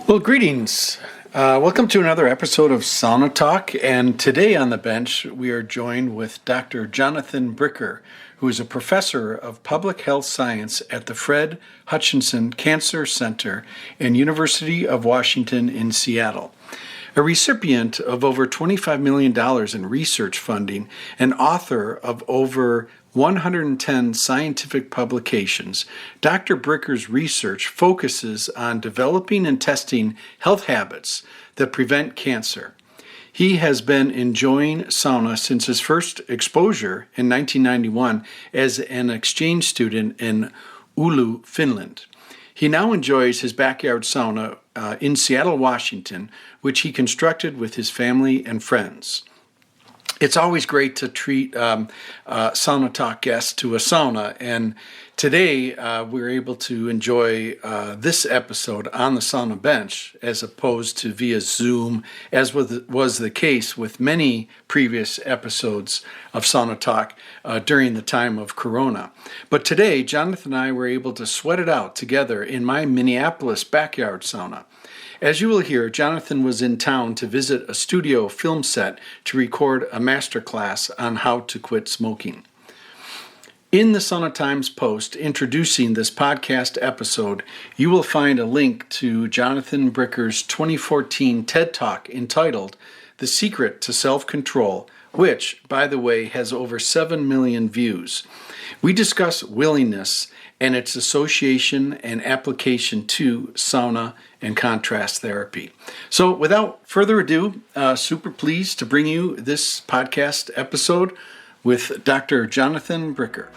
Well, greetings. Welcome to another episode of Sauna Talk. And today on the bench, we are joined with Dr. Jonathan Bricker, who is a professor of public health science at the Fred Hutchinson Cancer Center and University of Washington in Seattle. A recipient of over $25 million in research funding and author of over 110 scientific publications, Dr. Bricker's research focuses on developing and testing health habits that prevent cancer. He has been enjoying sauna since his first exposure in 1991 as an exchange student in Oulu, Finland. He now enjoys his backyard sauna in Seattle, Washington, which he constructed with his family and friends. It's always great to treat Sauna Talk guests to a sauna, and today we're able to enjoy this episode on the sauna bench as opposed to via Zoom, as was the case with many previous episodes of Sauna Talk during the time of Corona. But today, Jonathan and I were able to sweat it out together in my Minneapolis backyard sauna. As you will hear, Jonathan was in town to visit a studio film set to record a masterclass on how to quit smoking. In the Sauna Times post introducing this podcast episode, you will find a link to Jonathan Bricker's 2014 TED Talk entitled The Secret to Self-Control, which, by the way, has over 7 million views. We discuss willingness and its association and application to sauna and contrast therapy. So without further ado, super pleased to bring you this podcast episode with Dr. Jonathan Bricker.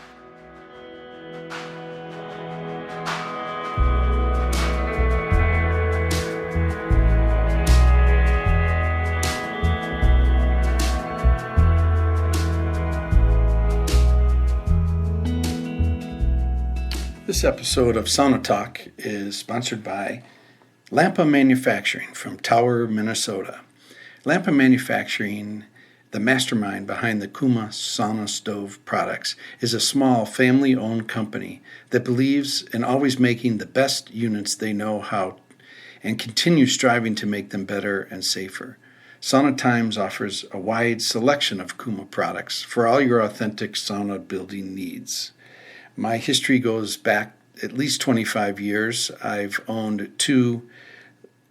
This episode of Sauna Talk is sponsored by Lampa Manufacturing from Tower, Minnesota. Lampa Manufacturing, the mastermind behind the Kuma sauna stove products, is a small family-owned company that believes in always making the best units they know how and continues striving to make them better and safer. Sauna Times offers a wide selection of Kuma products for all your authentic sauna building needs. My history goes back at least 25 years. I've owned 2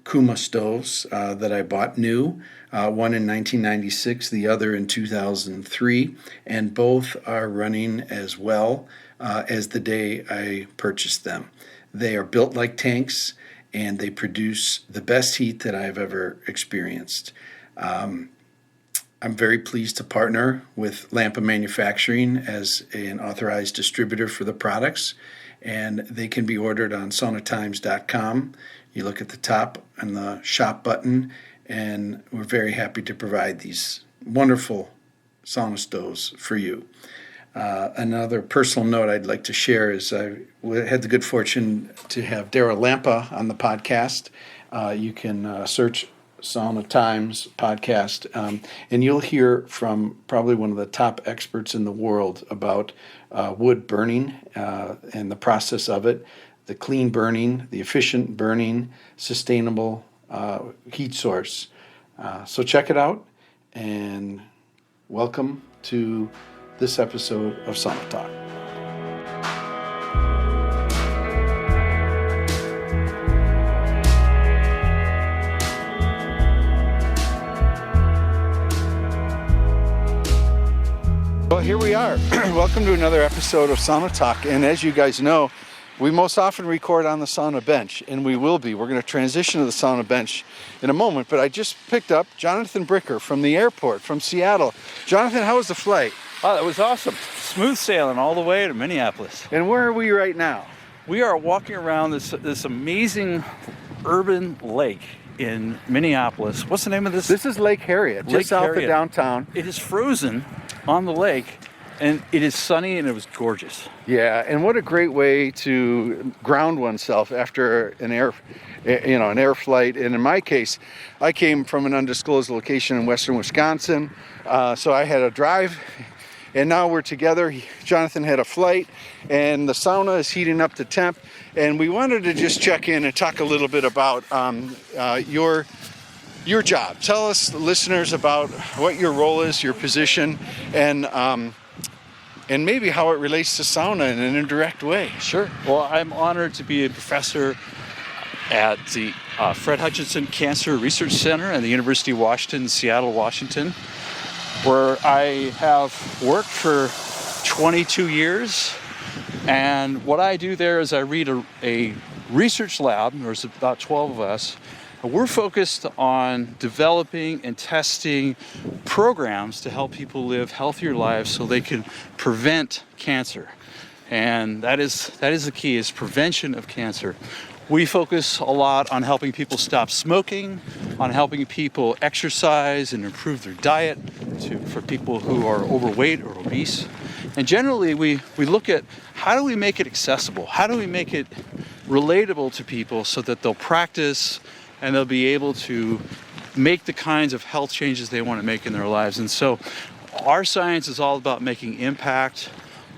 Kuma stoves that I bought new, one in 1996, the other in 2003, and both are running as well as the day I purchased them. They are built like tanks, and they produce the best heat that I've ever experienced. I'm very pleased to partner with Lampa Manufacturing as an authorized distributor for the products, and they can be ordered on saunatimes.com. You look at the top and the shop button, and we're very happy to provide these wonderful sauna stoves for you. Another personal note I'd like to share is I had the good fortune to have Dara Lampa on the podcast. You can search Sauna Times podcast, and you'll hear from probably one of the top experts in the world about wood burning and the process of it, the clean burning, the efficient burning, sustainable heat source. So check it out, and welcome to this episode of Sauna Talk. Well, here we are. Welcome to another episode of Sauna Talk. And as you guys know, we most often record on the sauna bench, and we will be. We're going to transition to the sauna bench in a moment, but I just picked up Jonathan Bricker from the airport, from Seattle. Jonathan, how was the flight? Oh, that was awesome. Smooth sailing all the way to Minneapolis. And where are we right now? We are walking around this amazing urban lake in Minneapolis. What's the name of this? This is Lake Harriet, just south of downtown. It is frozen on the lake, and it is sunny, and it was gorgeous. Yeah, and what a great way to ground oneself after an air flight. And in my case, I came from an undisclosed location in western Wisconsin, so I had a drive and now we're together. Jonathan had a flight, and the sauna is heating up the temp, and we wanted to just check in and talk a little bit about your job. Tell us, the listeners, about what your role is, your position, and maybe how it relates to sauna in an indirect way. Sure. Well, I'm honored to be a professor at the Fred Hutchinson Cancer Research Center at the University of Washington, Seattle, Washington, where I have worked for 22 years. And what I do there is I lead a research lab. There's about 12 of us. And we're focused on developing and testing programs to help people live healthier lives so they can prevent cancer. And that is the key, is prevention of cancer. We focus a lot on helping people stop smoking, on helping people exercise and improve their diet for people who are overweight or obese. And generally, we look at how do we make it accessible? How do we make it relatable to people so that they'll practice and they'll be able to make the kinds of health changes they want to make in their lives. And so our science is all about making impact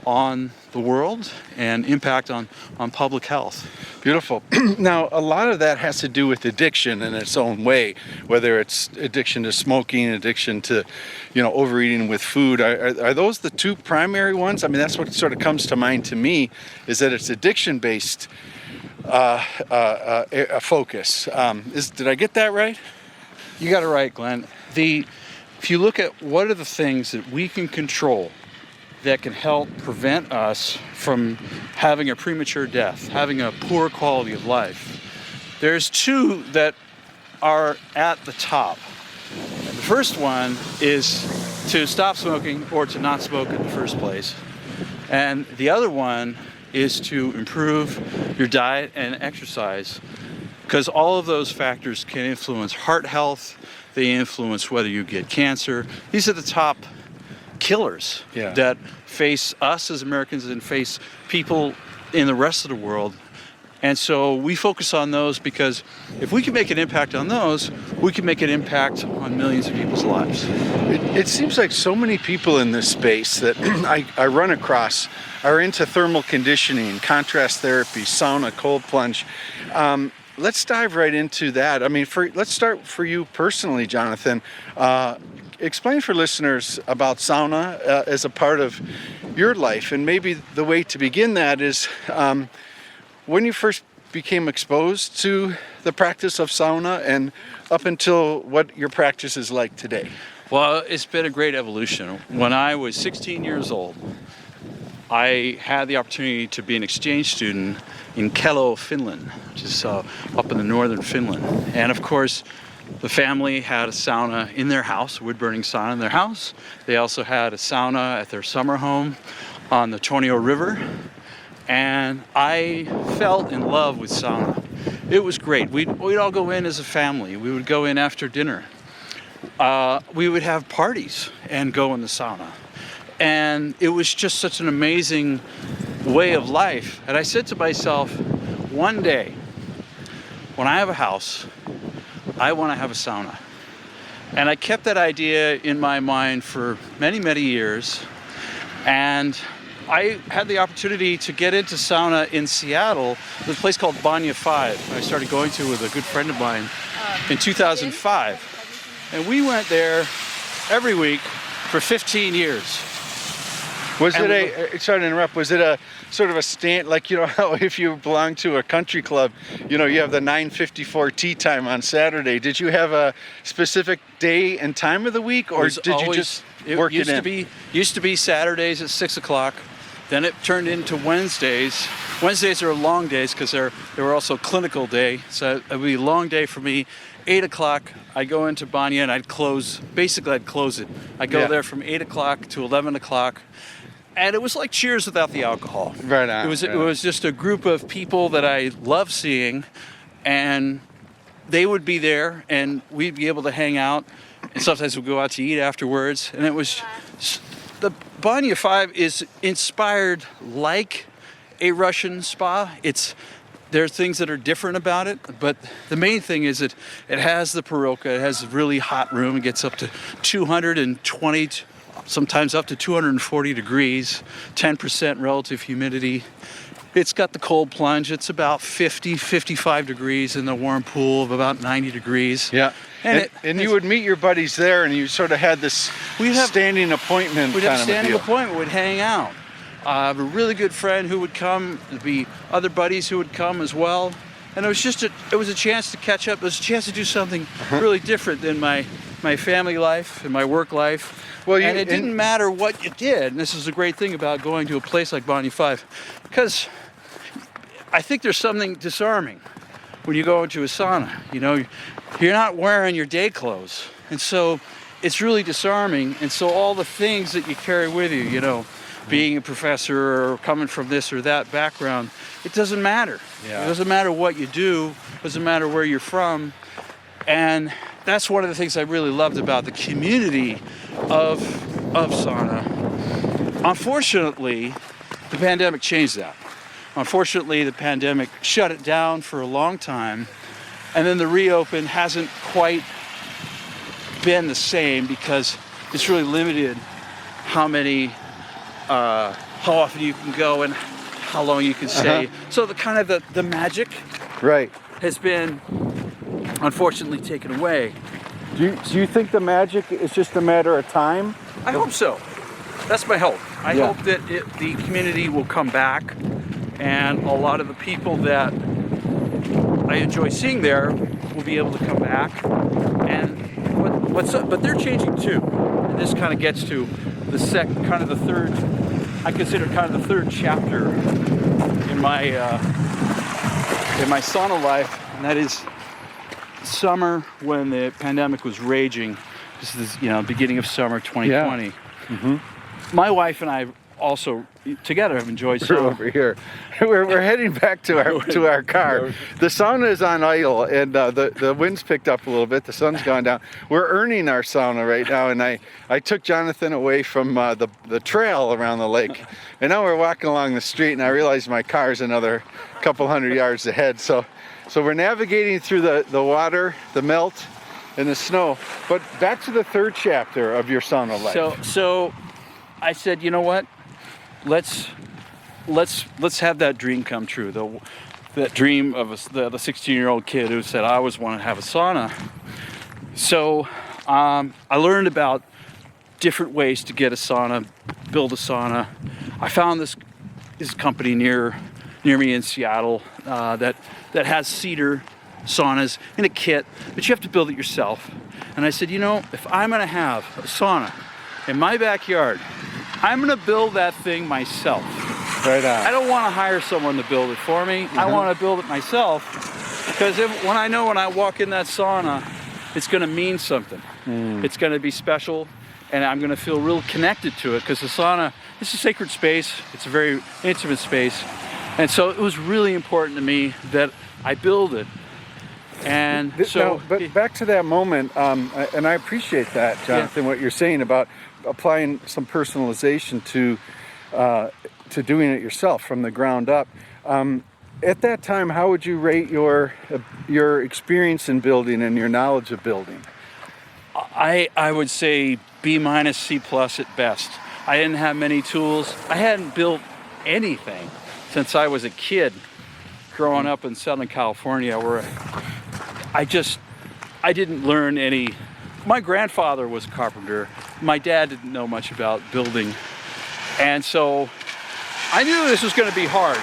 on the world and impact on public health. Beautiful. Now, a lot of that has to do with addiction in its own way, whether it's addiction to smoking, addiction to, overeating with food. Are those the two primary ones? I mean, that's what sort of comes to mind to me, is that it's addiction-based a focus. Did I get that right? You got it right, Glenn. If you look at what are the things that we can control that can help prevent us from having a premature death, having a poor quality of life, there's two that are at the top. And the first one is to stop smoking or to not smoke in the first place. And the other one is to improve your diet and exercise, because all of those factors can influence heart health. They influence whether you get cancer. These are the top killers that face us as Americans and face people in the rest of the world. And so we focus on those because if we can make an impact on those, we can make an impact on millions of people's lives. It seems like so many people in this space that I run across are into thermal conditioning, contrast therapy, sauna, cold plunge. Let's dive right into that. I mean, let's start for you personally, Jonathan. Explain for listeners about sauna as a part of your life, and maybe the way to begin that is when you first became exposed to the practice of sauna and up until what your practice is like today. Well, it's been a great evolution. When I was 16 years old, I had the opportunity to be an exchange student in Oulu, Finland, which is up in the northern Finland. And of course, the family had a sauna in their house, wood-burning sauna in their house. They also had a sauna at their summer home on the Tornio River. And I fell in love with sauna. It was great. We'd all go in as a family. We would go in after dinner. We would have parties and go in the sauna. And it was just such an amazing way of life. And I said to myself, one day, when I have a house, I want to have a sauna. And I kept that idea in my mind for many, many years. And I had the opportunity to get into sauna in Seattle. There's a place called Banya 5 I started going to with a good friend of mine in 2005. And we went there every week for 15 years. Was it sorry to interrupt, was it a sort of a stand, like, how if you belong to a country club, you have the 9:54 tea time on Saturday. Did you have a specific day and time of the week, or did you just work it in? It used to be Saturdays at 6 o'clock. Then it turned into Wednesdays. Wednesdays are long days because they were also clinical day. So it would be a long day for me. 8 o'clock, I go into Banya and I'd close it. I'd go there from 8 o'clock to 11 o'clock. And it was like Cheers without the alcohol. Right on. It was just a group of people that I love seeing, and they would be there, and we'd be able to hang out, and sometimes we'd go out to eat afterwards. And it was the Banya 5 is inspired like a Russian spa. There are things that are different about it, but the main thing is it has the Parocca. It has a really hot room. It gets up to 220 sometimes up to 240 degrees, 10% relative humidity. It's got the cold plunge. It's about 50, 55 degrees in the warm pool of about 90 degrees. Yeah. And you would meet your buddies there, and you sort of had this standing appointment. We'd have a standing appointment. We'd hang out. I have a really good friend who would come. There'd be other buddies who would come as well. And it was a chance to catch up. It was a chance to do something really different than my family life and my work life. Well, and it didn't matter what you did. And this is the great thing about going to a place like Bonnie 5, because I think there's something disarming when you go into a sauna. You know, you're not wearing your day clothes. And so it's really disarming. And so all the things that you carry with you, you know, being a professor or coming from this or that background, it doesn't matter. Yeah. It doesn't matter what you do. It doesn't matter where you're from. And that's one of the things I really loved about the community of sauna. Unfortunately, the pandemic changed that. Unfortunately, the pandemic shut it down for a long time, and then the reopen hasn't quite been the same because it's really limited how often you can go and how long you can stay. So the magic has been unfortunately taken away. Do you think the magic is just a matter of time? I hope so. That's my hope. I hope that the community will come back, and a lot of the people that I enjoy seeing there will be able to come back. And but they're changing too. And this kind of gets to the third. I consider kind of the third chapter in my sauna life, and that is summer when the pandemic was raging. This is beginning of summer 2020. Yeah. Mm-hmm. My wife and I also together have enjoyed sauna. We're over here. We're heading back to our car. The sauna is on idle, and the wind's picked up a little bit. The sun's gone down. We're earning our sauna right now, and I took Jonathan away from the trail around the lake, and now we're walking along the street, and I realize my car's another couple hundred yards ahead. So we're navigating through the water, the melt, and the snow. But back to the third chapter of your sauna life. So I said, you know what? Let's have that dream come true. That dream of the 16-year-old kid who said, I always want to have a sauna. So I learned about different ways to get a sauna, build a sauna. I found this company near me in Seattle that has cedar saunas in a kit, but you have to build it yourself. And I said, if I'm going to have a sauna in my backyard, I'm going to build that thing myself. Right on. I don't want to hire someone to build it for me. I want to build it myself, because when I walk in that sauna, it's going to mean something. It's going to be special, and I'm going to feel real connected to it, because the sauna is a sacred space. It's a very intimate space. And so it was really important to me that I build it. And but back to that moment, and I appreciate that, Jonathan, what you're saying about applying some personalization to doing it yourself from the ground up. At that time, how would you rate your experience in building and your knowledge of building? I would say B-, C+ at best. I didn't have many tools. I hadn't built anything since I was a kid growing up in Southern California, where I didn't learn any. My grandfather was a carpenter. My dad didn't know much about building. And so I knew this was going to be hard,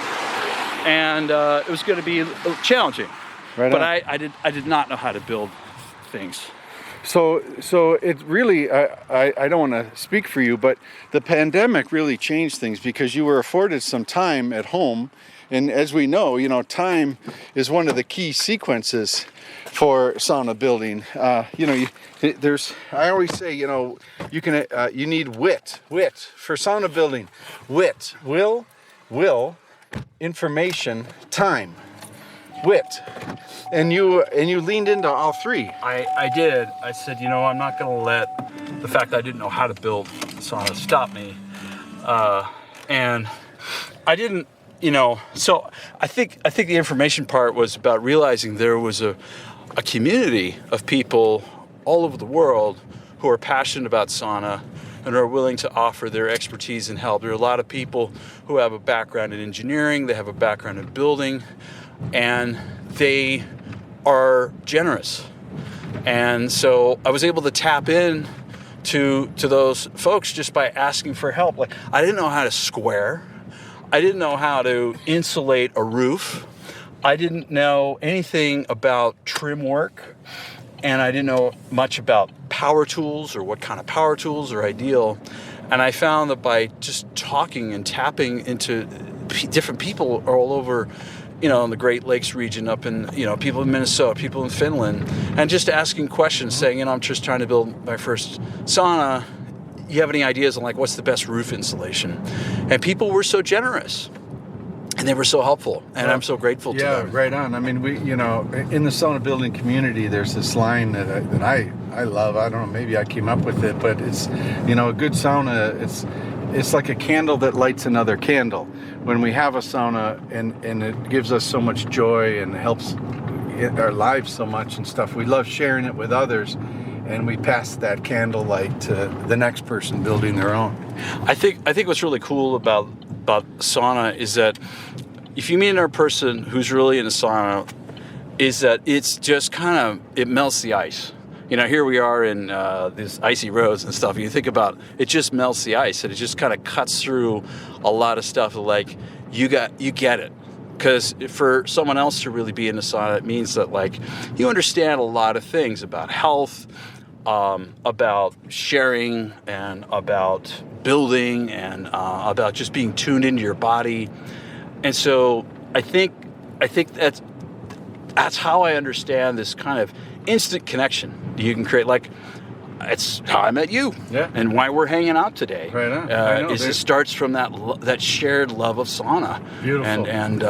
and it was going to be challenging. Right. But I did not know how to build things. So it really, I don't want to speak for you, but the pandemic really changed things, because you were afforded some time at home. And as we know, time is one of the key sequences for sauna building. I always say, you need wit for sauna building. Wit, will, information, time. Wit. And you leaned into all three. I did. I said, I'm not going to let the fact that I didn't know how to build sauna stop me. And I didn't, so I think the information part was about realizing there was a community of people all over the world who are passionate about sauna, and are willing to offer their expertise and help. There are a lot of people who have a background in engineering, they have a background in building, and they are generous. And so I was able to tap in to those folks just by asking for help. Like, I didn't know how to square. I didn't know how to insulate a roof. I didn't know anything about trim work. And I didn't know much about power tools or what kind of power tools are ideal. And I found that by just talking and tapping into different people all over, in the Great Lakes region, up in, people in Minnesota, people in Finland, and just asking questions, saying, I'm just trying to build my first sauna. You have any ideas on what's the best roof insulation? And people were so generous. And they were so helpful, and I'm so grateful to them. Yeah, right on. I mean, we, in the sauna building community, there's this line that I love. I don't know, maybe I came up with it, but it's, a good sauna, it's like a candle that lights another candle. When we have a sauna and it gives us so much joy and helps our lives so much and stuff, we love sharing it with others, and we pass that candle light to the next person building their own. I think what's really cool about sauna is that if you meet another person who's really in a sauna, is that it's just it melts the ice. Here we are in these icy roads and stuff. You think about it, just melts the ice, and it just kind of cuts through a lot of stuff. Like you get it, because for someone else to really be in a sauna, it means that you understand a lot of things about health, about sharing, and about building, and about just being tuned into your body. And so I think that's how I understand this kind of instant connection you can create. It's how I met you, and why we're hanging out today. Right on. It starts from that shared love of sauna. Beautiful. And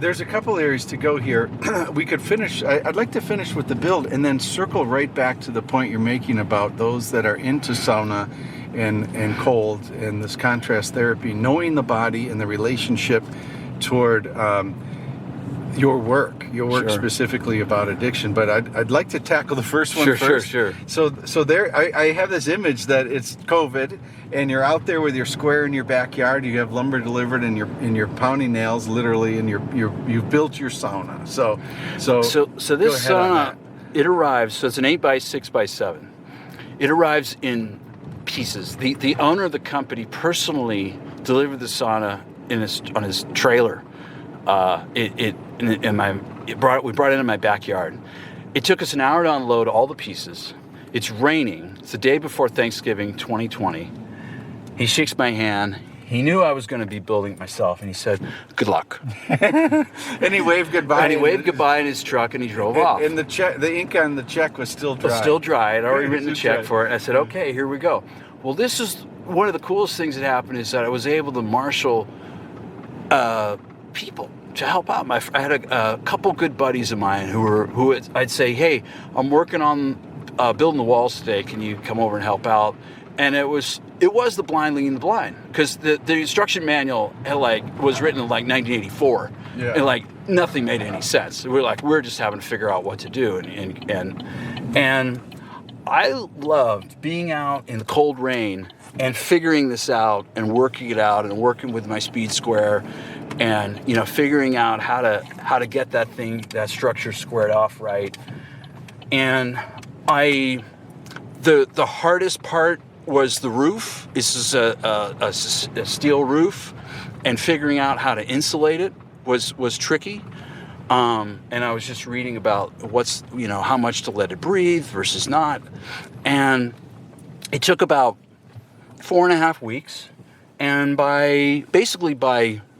there's a couple areas to go here. We could finish. I'd like to finish with the build, and then circle right back to the point you're making about those that are into sauna and cold and this contrast therapy, knowing the body and the relationship toward your work Sure. specifically about addiction. But I'd like to tackle the first one first. Sure. So there, I have this image that it's COVID, and you're out there with your square in your backyard. You have lumber delivered, and you're pounding nails literally, and you've built your sauna. So this sauna, it arrives. So it's an 8x6x7. It arrives in pieces. The owner of the company personally delivered the sauna on his trailer. We brought it into my backyard. It took us an hour to unload all the pieces. It's raining. It's the day before Thanksgiving 2020. He shakes my hand. He knew I was going to be building it myself, and he said, "Good luck." And he waved goodbye. And he waved goodbye in his truck, and he drove off. And the ink on the check was still dry. It was still dry. I'd already written the check for it. I said, "Okay, here we go." Well, this is one of the coolest things that happened, is that I was able to marshal people to help out. I had a couple good buddies of mine who I'd say, "Hey, I'm working on building the walls today. Can you come over and help out?" And it was the blind leading the blind, because the instruction manual was written in 1984, and nothing made any sense. We're just having to figure out what to do, and I loved being out in the cold rain and figuring this out and working it out and working with my speed square, and figuring out how to get that structure squared off right. And the hardest part was the roof. This is a steel roof, and figuring out how to insulate it was tricky. And I was just reading about how much to let it breathe versus not. And it took about 4.5 weeks. And by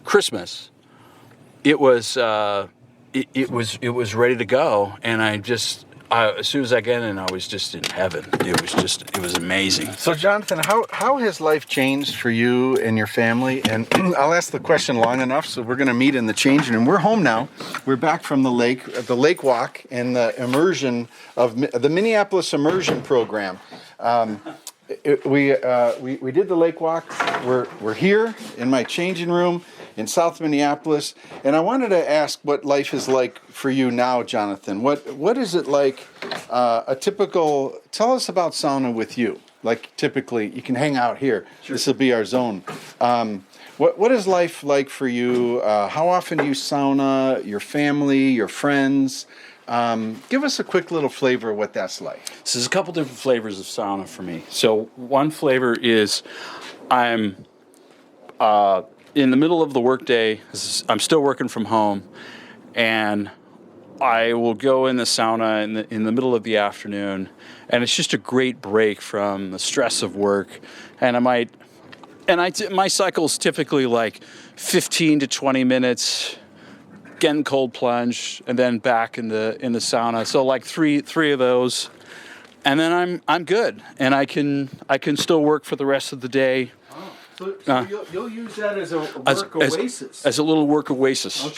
Christmas, it was ready to go. And as soon as I got in, I was just in heaven. It was amazing. So Jonathan, how has life changed for you and your family? And I'll ask the question long enough, so we're going to meet in the changing room. We're home now. We're back from the lake walk and the immersion of the Minneapolis immersion program. We did the lake walk. We're here in my changing room in South Minneapolis, and I wanted to ask what life is like for you now, Jonathan. What is it like? Tell us about sauna with you. like typically you can hang out here. Sure. This will be our zone. What is life like for you? How often do you sauna? Your family, your friends? Give us a quick little flavor of what that's like. So there's a couple different flavors of sauna for me. So one flavor is I'm in the middle of the workday. I'm still working from home, and I will go in the sauna in the middle of the afternoon, and it's just a great break from the stress of work. And my cycle's typically like 15 to 20 minutes. Again, cold plunge, and then back in the sauna. So like three of those, and then I'm good, and I can still work for the rest of the day. Oh, so you'll use that as a work oasis, as a little work oasis, okay.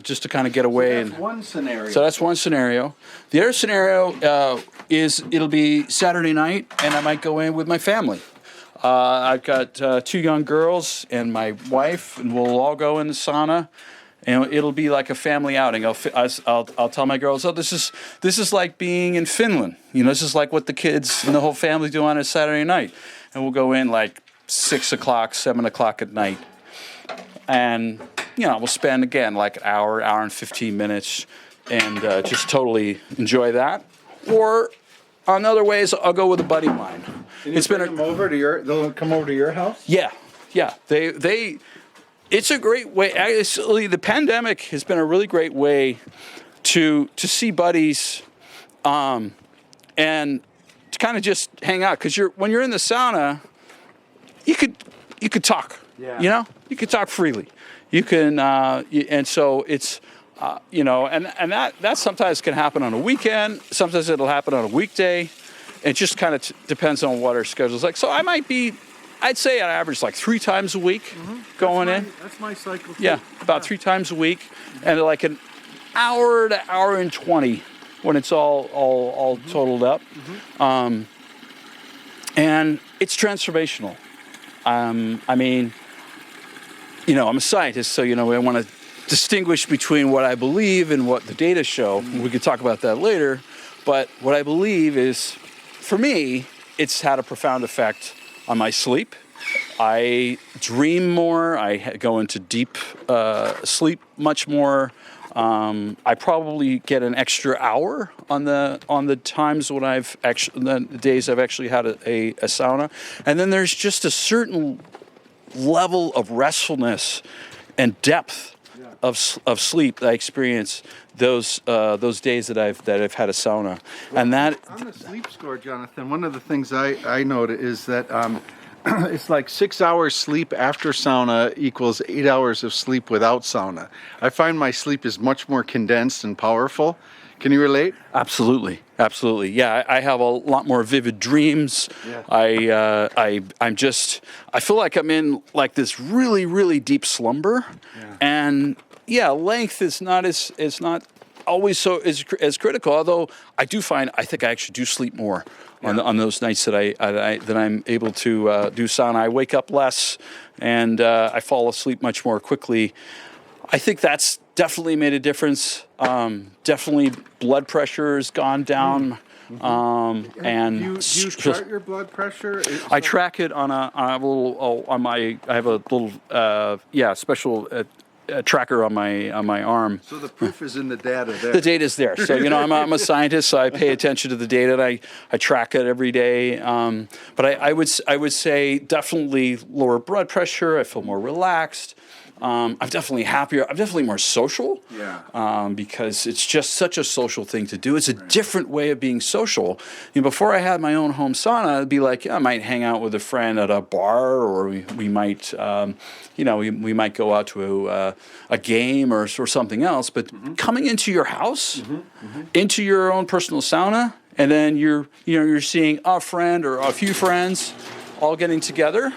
just to kind of get away. So that's one scenario. So that's one scenario. The other scenario is it'll be Saturday night, and I might go in with my family. I've got 2 young girls and my wife, and we'll all go in the sauna. And it'll be like a family outing. I'll tell my girls, this is like being in Finland. This is like what the kids and the whole family do on a Saturday night. And we'll go in like 6 o'clock, 7 o'clock at night. And, we'll spend, again, like an hour and 15 minutes and just totally enjoy that. Or on other ways, I'll go with a buddy of mine. They'll come over to your house? Yeah. It's a great way. Actually, the pandemic has been a really great way to see buddies, and to kind of just hang out. Because when you're in the sauna, you could talk. Yeah. You could talk freely. You can, and so it's, and that sometimes can happen on a weekend. Sometimes it'll happen on a weekday. It just kind of depends on what our schedule's like. So I'd say on average like 3 times a week going in. That's my cycle too. Yeah, about 3 times a week, and like an hour to hour and 20 when it's all totaled up. And it's transformational. I'm a scientist, so I want to distinguish between what I believe and what the data show. We could talk about that later, but what I believe is, for me, it's had a profound effect on my sleep. I dream more. I go into deep sleep much more. I probably get an extra hour on the times when the days I've actually had a sauna. And then there's just a certain level of restfulness and depth of sleep that I experience those days that I've had a sauna. Well, and that on the sleep score, Jonathan, one of the things I noted is that it's like 6 hours sleep after sauna equals 8 hours of sleep without sauna. I find my sleep is much more condensed and powerful. Can you relate? Absolutely. Yeah, I have a lot more vivid dreams. Yeah. I feel like I'm in like this really, really deep slumber. Yeah. And length is not always so as critical. Although I think I actually do sleep more on those nights that I'm able to do sauna. I wake up less, and I fall asleep much more quickly. I think that's definitely made a difference. Definitely blood pressure has gone down. And do you chart your blood pressure? I track it on I have a little special tracker on my arm. So the proof is in the data there. The data's there. So I'm a scientist, so I pay attention to the data. And I track it every day. But I would say definitely lower blood pressure. I feel more relaxed. I'm definitely happier. I'm definitely more social. Yeah. Because it's just such a social thing to do. It's a different way of being social. Before I had my own home sauna, it'd be like I might hang out with a friend at a bar, or we might, we might go out to a game or something else. But coming into your house, into your own personal sauna, and then you're seeing a friend or a few friends all getting together.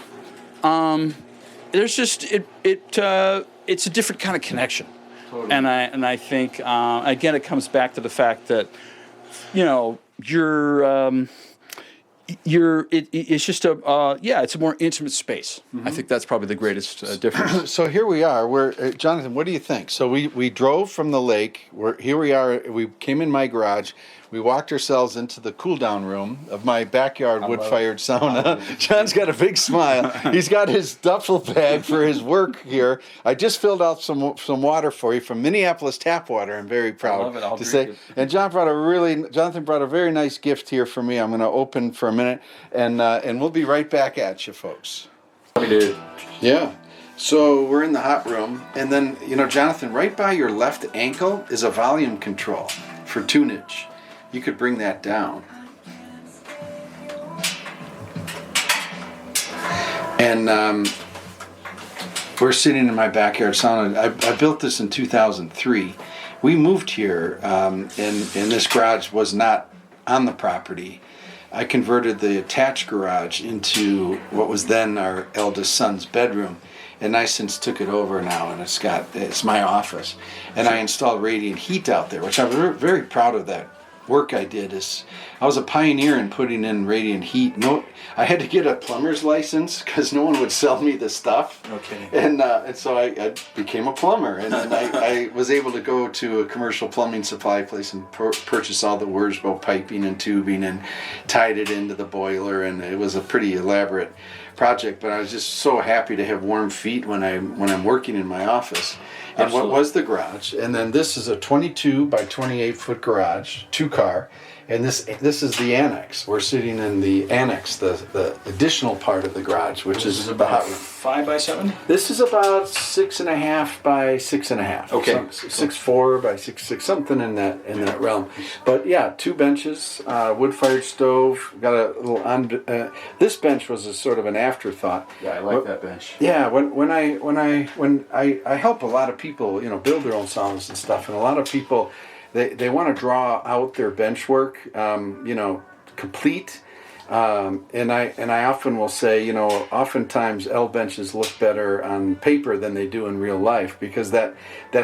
There's just it's a different kind of connection, totally. and I think again it comes back to the fact that it's just it's a more intimate space. I think that's probably the greatest difference. So here we are. Jonathan, what do you think? So we drove from the lake. Here we are. We came in my garage. we walked ourselves into the cool-down room of my backyard wood-fired sauna. John's got a big smile. He's got his duffel bag for his work here. I just filled out some water for you from Minneapolis tap water. I'm very proud to say. And Jonathan brought a very nice gift here for me. I'm going to open for a minute, and we'll be right back at you, folks. We did. Yeah. So we're in the hot room, and then, Jonathan, right by your left ankle is a volume control for tunage. You could bring that down. And we're sitting in my backyard sauna. I built this in 2003. We moved here, and this garage was not on the property. I converted the attached garage into what was then our eldest son's bedroom. And I since took it over now, and it's my office. And I installed radiant heat out there, which I'm very proud of. That work I did. I was a pioneer in putting in radiant heat. I had to get a plumber's license because no one would sell me the stuff. Okay. And so I became a plumber, and then I was able to go to a commercial plumbing supply place and purchase all the Wurzbo piping and tubing and tied it into the boiler, and it was a pretty elaborate project. But I was just so happy to have warm feet when I'm working in my office. And Absolutely. what was the garage? And then this is a 22 by 28 foot garage, 2-car. And this is the annex. We're sitting in the annex, the additional part of the garage, which is the hot room. 5 by 7? This is about 6.5 by 6.5. Okay. 6.4 by 6.6, something in that realm. But yeah, 2 benches, wood-fired stove. Got a little this bench was a sort of an afterthought. Yeah, I like that bench. Yeah, when I help a lot of people, build their own saunas and stuff, and a lot of people. They want to draw out their bench work, complete, and I often will say, oftentimes L benches look better on paper than they do in real life, because that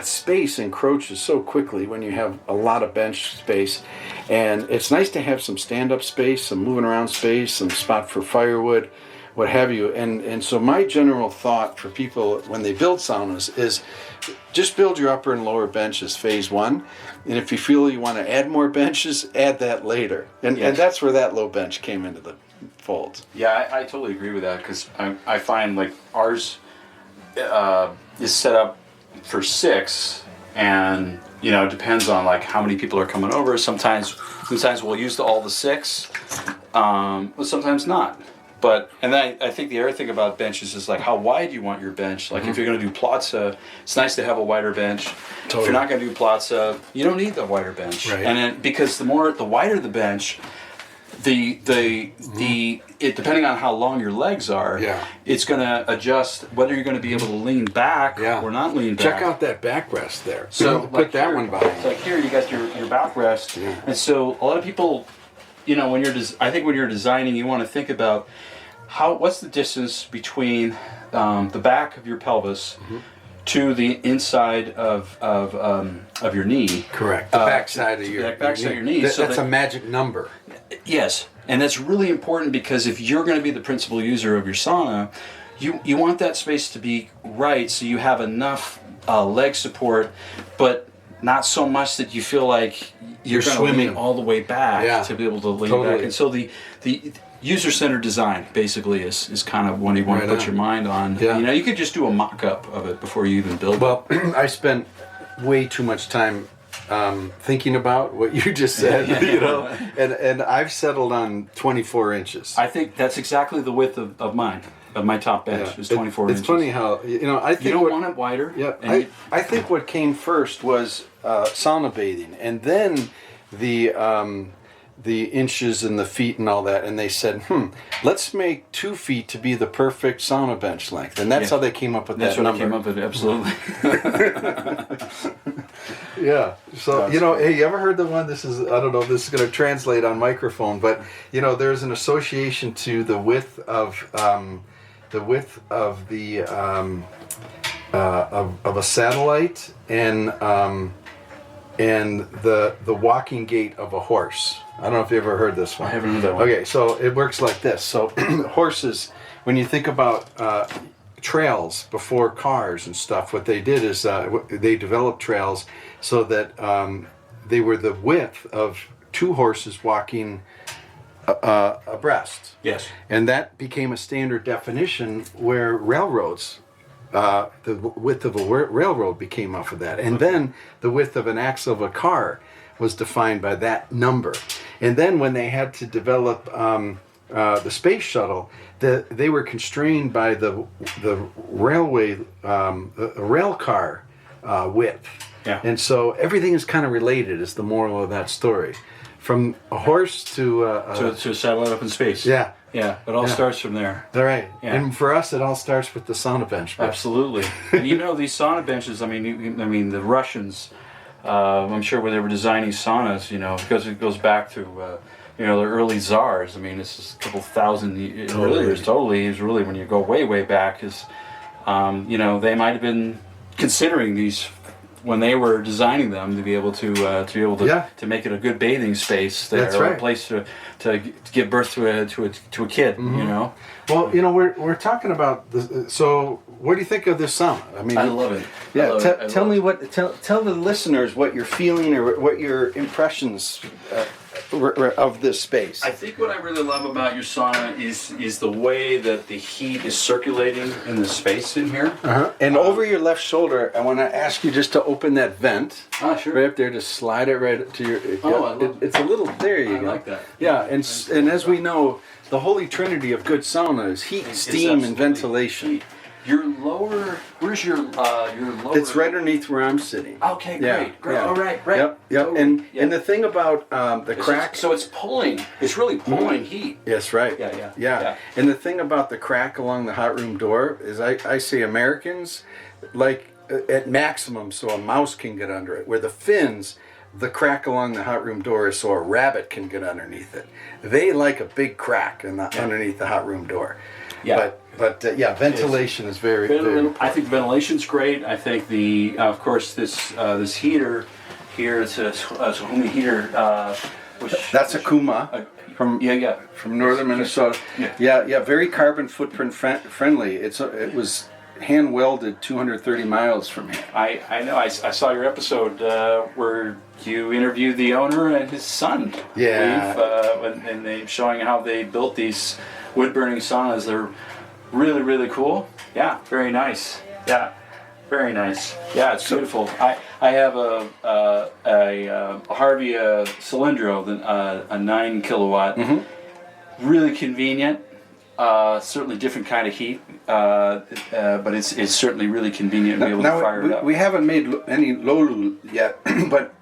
space encroaches so quickly when you have a lot of bench space, and it's nice to have some stand-up space, some moving around space, some spot for firewood, what have you, and so my general thought for people when they build saunas is just build your upper and lower benches phase 1, and if you feel you want to add more benches, add that later, and that's where that low bench came into the fold. Yeah, I totally agree with that, because I find like ours is set up for 6, and it depends on like how many people are coming over. Sometimes we'll use all the 6, but sometimes not. And then I think the other thing about benches is like how wide you want your bench. Like if you're going to do plaza, it's nice to have a wider bench. Totally. If you're not going to do plaza, you don't need the wider bench. Right. And then, because the wider the bench, depending on how long your legs are, it's going to adjust whether you're going to be able to lean back or not lean back. Check out that backrest there. So put that one behind. So like here you got your backrest, and so a lot of people, I think when you're designing, you want to think about what's the distance between the back of your pelvis to the inside of your knee. Correct. The backside of your knee. That's a magic number. Yes, and that's really important, because if you're going to be the principal user of your sauna, you want that space to be right, so you have enough leg support, but not so much that you feel like you're swimming all the way back to be able to lean back. And so the user-centered design basically is kind of what you want to put your mind on. Yeah. You could just do a mock-up of it before you even build it. Well, I spent way too much time thinking about what you just said, and I've settled on 24 inches. I think that's exactly the width of mine. Of my top bench is 24 inches. It's funny how I think you don't want it wider. Yeah, I think what came first was sauna bathing, and then the inches and the feet and all that, and they said, let's make 2 feet to be the perfect sauna bench length, and that's how they came up with that number. That's what they came up with, absolutely. Yeah. So hey, you ever heard the one? This is, I don't know if this is going to translate on microphone, but there's an association to the width of of a satellite and the walking gait of a horse. I don't know if you ever heard this one. I haven't heard that one. Okay, so it works like this. So horses, when you think about trails before cars and stuff, what they did is they developed trails so that they were the width of two horses walking abreast. Yes. And that became a standard definition where railroads, the width of a railroad became off of that. And then the width of an axle of a car was defined by that number. And then when they had to develop the space shuttle, they were constrained by the railway, the rail car width. Yeah. And so everything is kind of related, is the moral of that story. From a horse to to a satellite up in space. yeah. Yeah, it all starts from there. All right. Yeah. And for us, it all starts with the sauna bench. Absolutely. And you know, these sauna benches, I mean, the Russians, I'm sure when they were designing saunas, you know, because it goes back to, you know, the early czars. I mean, this is a couple thousand years. Totally. Is really when you go way, way back, is, you know, they might have been considering these when they were designing them to be able to to make it a good bathing space there, That's or right. a place to give birth to a kid. Mm-hmm. You know. Well, you know, we're talking about this. So, what do you think of this sauna? I mean, I love it. Yeah, I love it. tell me tell the listeners what you're feeling or what your impressions of this space. I think what I really love about your sauna is the way that the heat is circulating in the space in here. And over your left shoulder, I want to ask you just to open that vent. Sure. Right up there, just slide it right to your. Oh, I love it's a little. There you I go. like that. Yeah, and as we know, the holy trinity of good sauna is heat, steam, and ventilation. Heat. Your lower, where's your lower? It's right underneath where I'm sitting. Okay, great. Yeah. All right. Yep. Totally. And the thing about the crack. So it's pulling. It's really pulling heat. Yes, right. Yeah. And the thing about the crack along the hot room door is I see Americans like at maximum so a mouse can get under it, where the Finns, the crack along the hot room door is so a rabbit can get underneath it. They like a big crack underneath the hot room door. Yeah. But ventilation is very, very important. I think ventilation's great. I think of course this heater here, it's a Humi heater, That's a Kuma from northern Minnesota. Yeah, very carbon footprint friendly. It was hand welded 230 miles from here. I know. I saw your episode where you interviewed the owner and his son. Yeah. And they showing how they built these wood burning saunas. They're really, really cool. Yeah, very nice. Yeah, very nice. Yeah, it's beautiful. I have a Harvey Cylindro, a 9 kilowatt. Mm-hmm. Really convenient. Certainly different kind of heat, but it's certainly really convenient to be able to fire it up. We haven't made any Lolu yet, but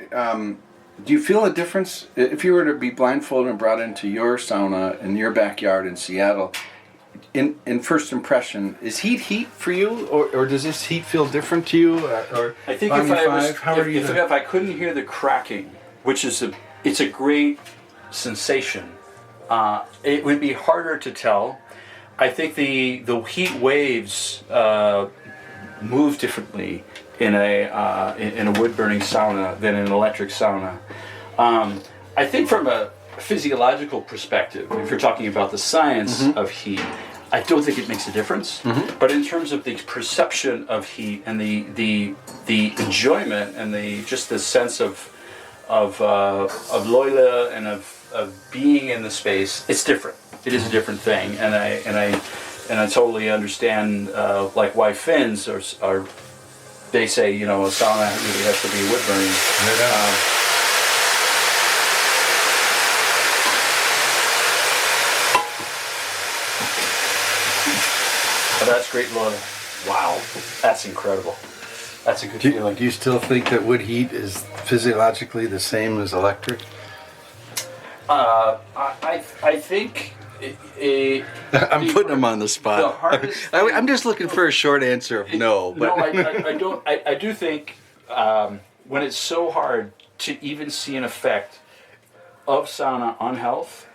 do you feel a difference if you were to be blindfolded and brought into your sauna in your backyard in Seattle? In first impression, is heat for you, or does this heat feel different to you? Or I think if I couldn't hear the cracking, which is it's a great sensation, it would be harder to tell. I think the heat waves move differently in a wood burning sauna than in an electric sauna. I think from a physiological perspective, if you're talking about the science of heat, I don't think it makes a difference. But in terms of the perception of heat and the enjoyment and just the sense of loila and of being in the space, it's different. It is a different thing, and I totally understand like why Finns are they say, you know, a sauna really has to be wood burning. Oh, that's great, Lola. Wow, that's incredible. That's a good feeling. Do you still think that wood heat is physiologically the same as electric? I think. I'm putting him on the spot. The hardest I'm just looking for a short answer of no. But. No, I don't. I do think when it's so hard to even see an effect of sauna on health,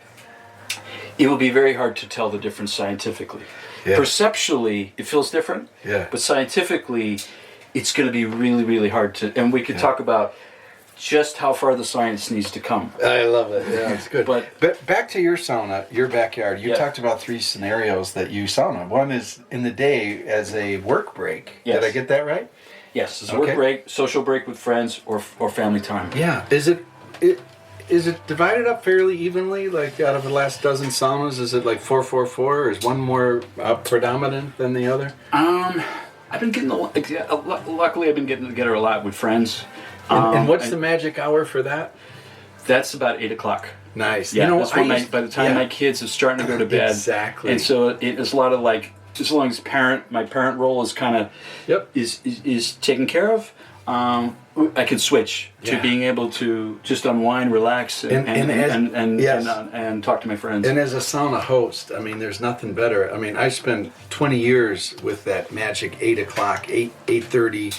it will be very hard to tell the difference scientifically. Yeah. Perceptually, it feels different. Yeah. But scientifically, it's going to be really, really hard to. And we could talk about just how far the science needs to come. I love it. Yeah, it's good. But back to your sauna, your backyard. You talked about 3 scenarios that you sauna. One is in the day as a work break. Yes. Did I get that right? Yes, it's a work break, social break with friends, or family time. Yeah. Is it is it divided up fairly evenly? Like out of the last dozen saunas, is it like 4-4-4, or is one more predominant than the other? I've been getting luckily I've been getting together a lot with friends. And what's the magic hour for that? That's about 8 o'clock. Nice. Yeah, that's when by the time my kids are starting to go to bed. Exactly. And so it's a lot of like, just as long as my parent role is kind of is taken care of, I can switch to being able to just unwind, relax, and talk to my friends. And as a sauna host, I mean, there's nothing better. I mean, I spent 20 years with that magic 8 o'clock, 8:30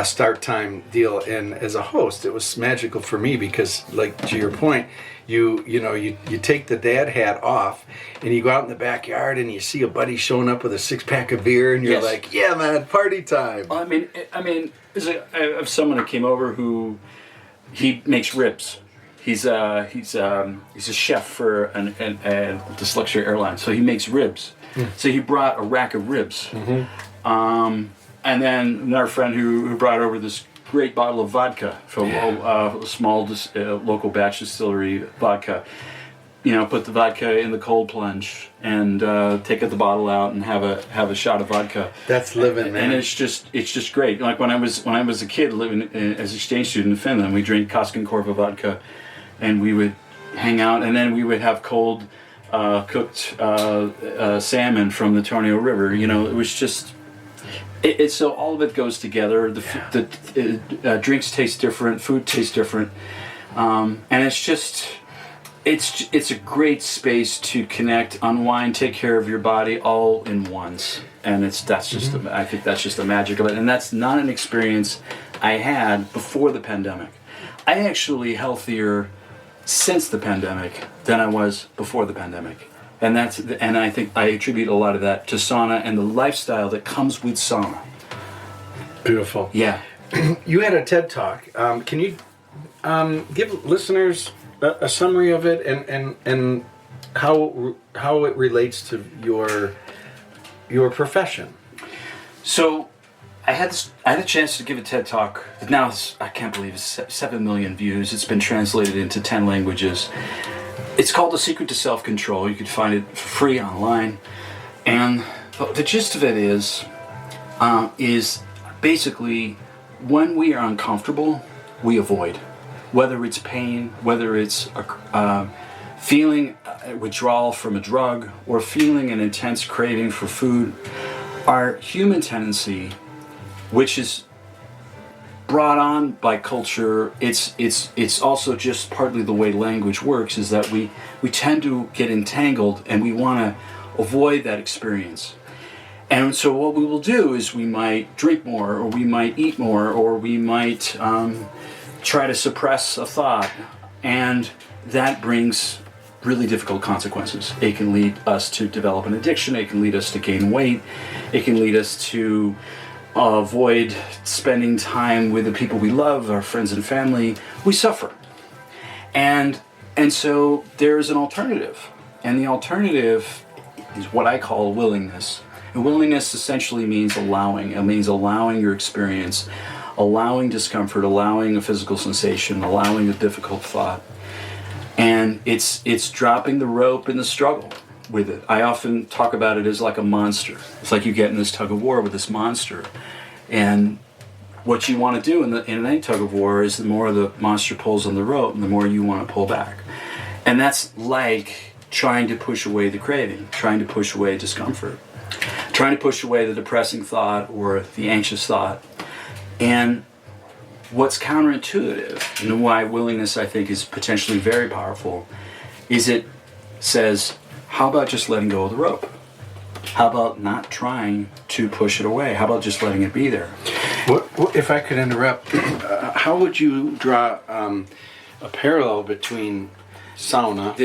start time deal, and as a host, it was magical for me because, like to your point, you take the dad hat off and you go out in the backyard and you see a buddy showing up with a 6-pack of beer and you're like, yeah, man, party time. Well, I have someone that came over who he makes ribs. He's a chef for this luxury airline, so he makes ribs. So he brought a rack of ribs, and then another friend who brought over this great bottle of vodka from a small local batch distillery vodka. Put the vodka in the cold plunge and take the bottle out and have a shot of vodka. That's living, man. And it's just great. Like when I was a kid living as an exchange student in Finland, we drank Koskenkorva vodka, and we would hang out, and then we would have cold cooked salmon from the Tornio River. It was just. So all of it goes together. The drinks taste different, food tastes different, and it's a great space to connect, unwind, take care of your body all in once. And I think that's just the magic of it. And that's not an experience I had before the pandemic. I actually healthier since the pandemic than I was before the pandemic. And I think I attribute a lot of that to sauna and the lifestyle that comes with sauna. Beautiful. Yeah. You had a TED Talk. Can you give listeners a summary of it and how it relates to your profession? So I had a chance to give a TED Talk. Now I can't believe it's 7 million views. It's been translated into 10 languages. It's called The Secret to Self-Control. You can find it for free online. And the gist of it is basically when we are uncomfortable, we avoid. Whether it's pain, whether it's feeling withdrawal from a drug, or feeling an intense craving for food, our human tendency, which is brought on by culture, it's also just partly the way language works, is that we tend to get entangled and we want to avoid that experience. And so what we will do is we might drink more, or we might eat more, or we might try to suppress a thought, and that brings really difficult consequences. It can lead us to develop an addiction, it can lead us to gain weight, it can lead us to avoid spending time with the people we love, our friends and family. We suffer. And so there's an alternative. And the alternative is what I call willingness. And willingness essentially means allowing. It means allowing your experience, allowing discomfort, allowing a physical sensation, allowing a difficult thought. And it's dropping the rope in the struggle with it. I often talk about it as like a monster. It's like you get in this tug of war with this monster. And what you want to do in any tug of war is the more the monster pulls on the rope, the more you want to pull back. And that's like trying to push away the craving, trying to push away discomfort, trying to push away the depressing thought or the anxious thought. And what's counterintuitive, and why willingness I think is potentially very powerful, is it says, how about just letting go of the rope? How about not trying to push it away? How about just letting it be there? What if I could interrupt, how would you draw a parallel between sauna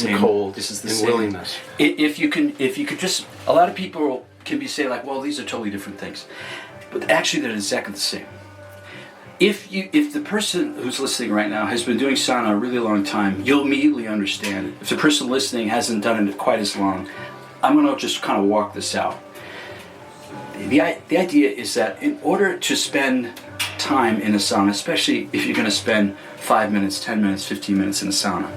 and cold and willingness? If you could just, a lot of people can say like, well, these are totally different things. But actually they're exactly the same. If the person who's listening right now has been doing sauna a really long time, you'll immediately understand it. If the person listening hasn't done it quite as long, I'm going to just kind of walk this out. The idea is that in order to spend time in a sauna, especially if you're going to spend 5 minutes, 10 minutes, 15 minutes in a sauna.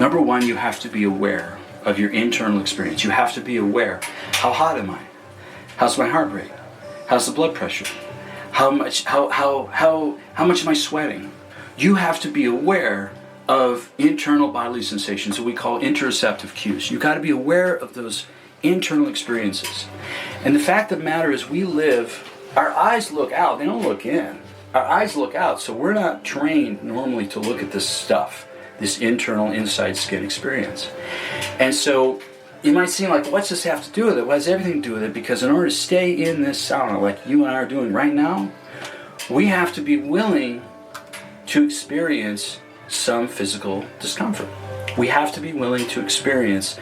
Number one, you have to be aware of your internal experience. You have to be aware, how hot am I? How's my heart rate? How's the blood pressure? How much am I sweating? You have to be aware of internal bodily sensations that we call interoceptive cues. You got to be aware of those internal experiences. And the fact of the matter is, our eyes look out, they don't look in. Our eyes look out, so we're not trained normally to look at this stuff, this internal inside skin experience. And so you might seem like, what's this have to do with it? Well, it has everything to do with it, because in order to stay in this sauna like you and I are doing right now, we have to be willing to experience some physical discomfort. We have to be willing to experience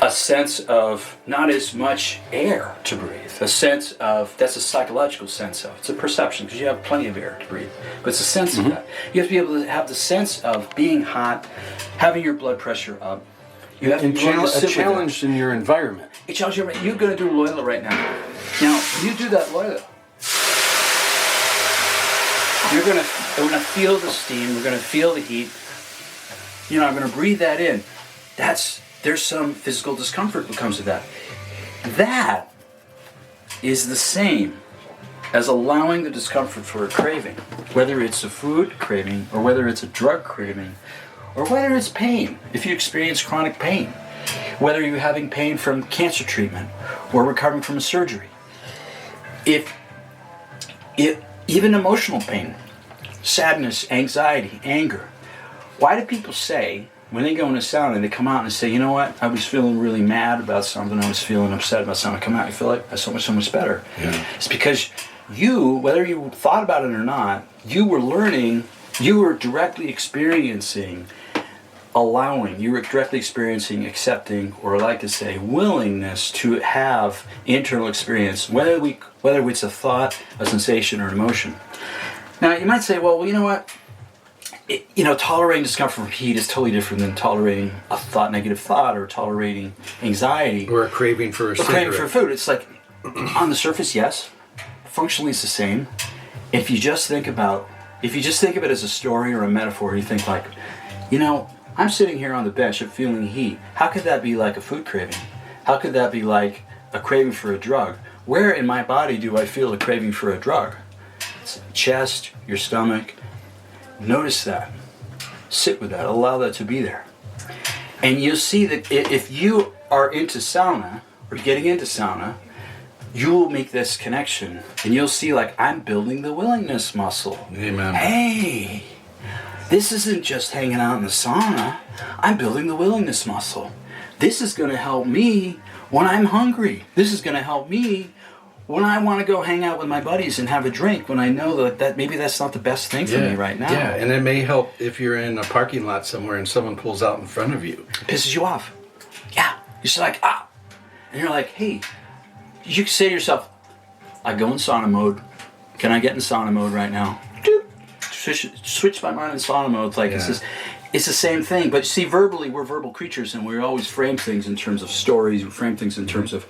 a sense of not as much air to breathe, a sense of, that's a psychological sense of, it's a perception because you have plenty of air to breathe, but it's a sense of that. You have to be able to have the sense of being hot, having your blood pressure up. You have to be able to sit a challenge in your environment. A challenge in your environment. You're going to do Loyola right now. Now, you do that Loyola. We're going to feel the steam, we're going to feel the heat. I'm going to breathe that in. There's some physical discomfort that comes with that. That is the same as allowing the discomfort for a craving, whether it's a food craving or whether it's a drug craving or whether it's pain, if you experience chronic pain, whether you're having pain from cancer treatment or recovering from a surgery. Even emotional pain, sadness, anxiety, anger. Why do people say, when they go in a sauna and they come out and say, you know what, I was feeling really mad about something, I was feeling upset about something, I come out and feel like that's so much better. Yeah. It's because you, whether you thought about it or not, you were learning, you were directly experiencing you were directly experiencing, accepting, or I like to say, willingness to have internal experience, whether it's a thought, a sensation, or an emotion. Now, you might say, well, you know what? Tolerating discomfort from heat is totally different than tolerating a negative thought, or tolerating anxiety. Or a craving for a cigarette. Craving for food. It's like, on the surface, yes. Functionally, it's the same. If you just think of it as a story or a metaphor, you think like, I'm sitting here on the bench, I'm feeling heat. How could that be like a food craving? How could that be like a craving for a drug? Where in my body do I feel a craving for a drug? It's chest, your stomach. Notice that. Sit with that. Allow that to be there. And you'll see that if you are into sauna, or getting into sauna, you will make this connection. And you'll see, like, I'm building the willingness muscle. Amen. Hey, this isn't just hanging out in the sauna. I'm building the willingness muscle. This is going to help me when I'm hungry. This is going to help me when I want to go hang out with my buddies and have a drink, when I know that maybe that's not the best thing for me right now. Yeah, and it may help if you're in a parking lot somewhere and someone pulls out in front of you. It pisses you off. Yeah. You're just like, ah. And you're like, hey, you can say to yourself, I go in sauna mode. Can I get in sauna mode right now? Switch my mind in sauna mode. It's like, it's the same thing. But see, verbally, we're verbal creatures, and we always frame things in terms of stories. We frame things in terms of,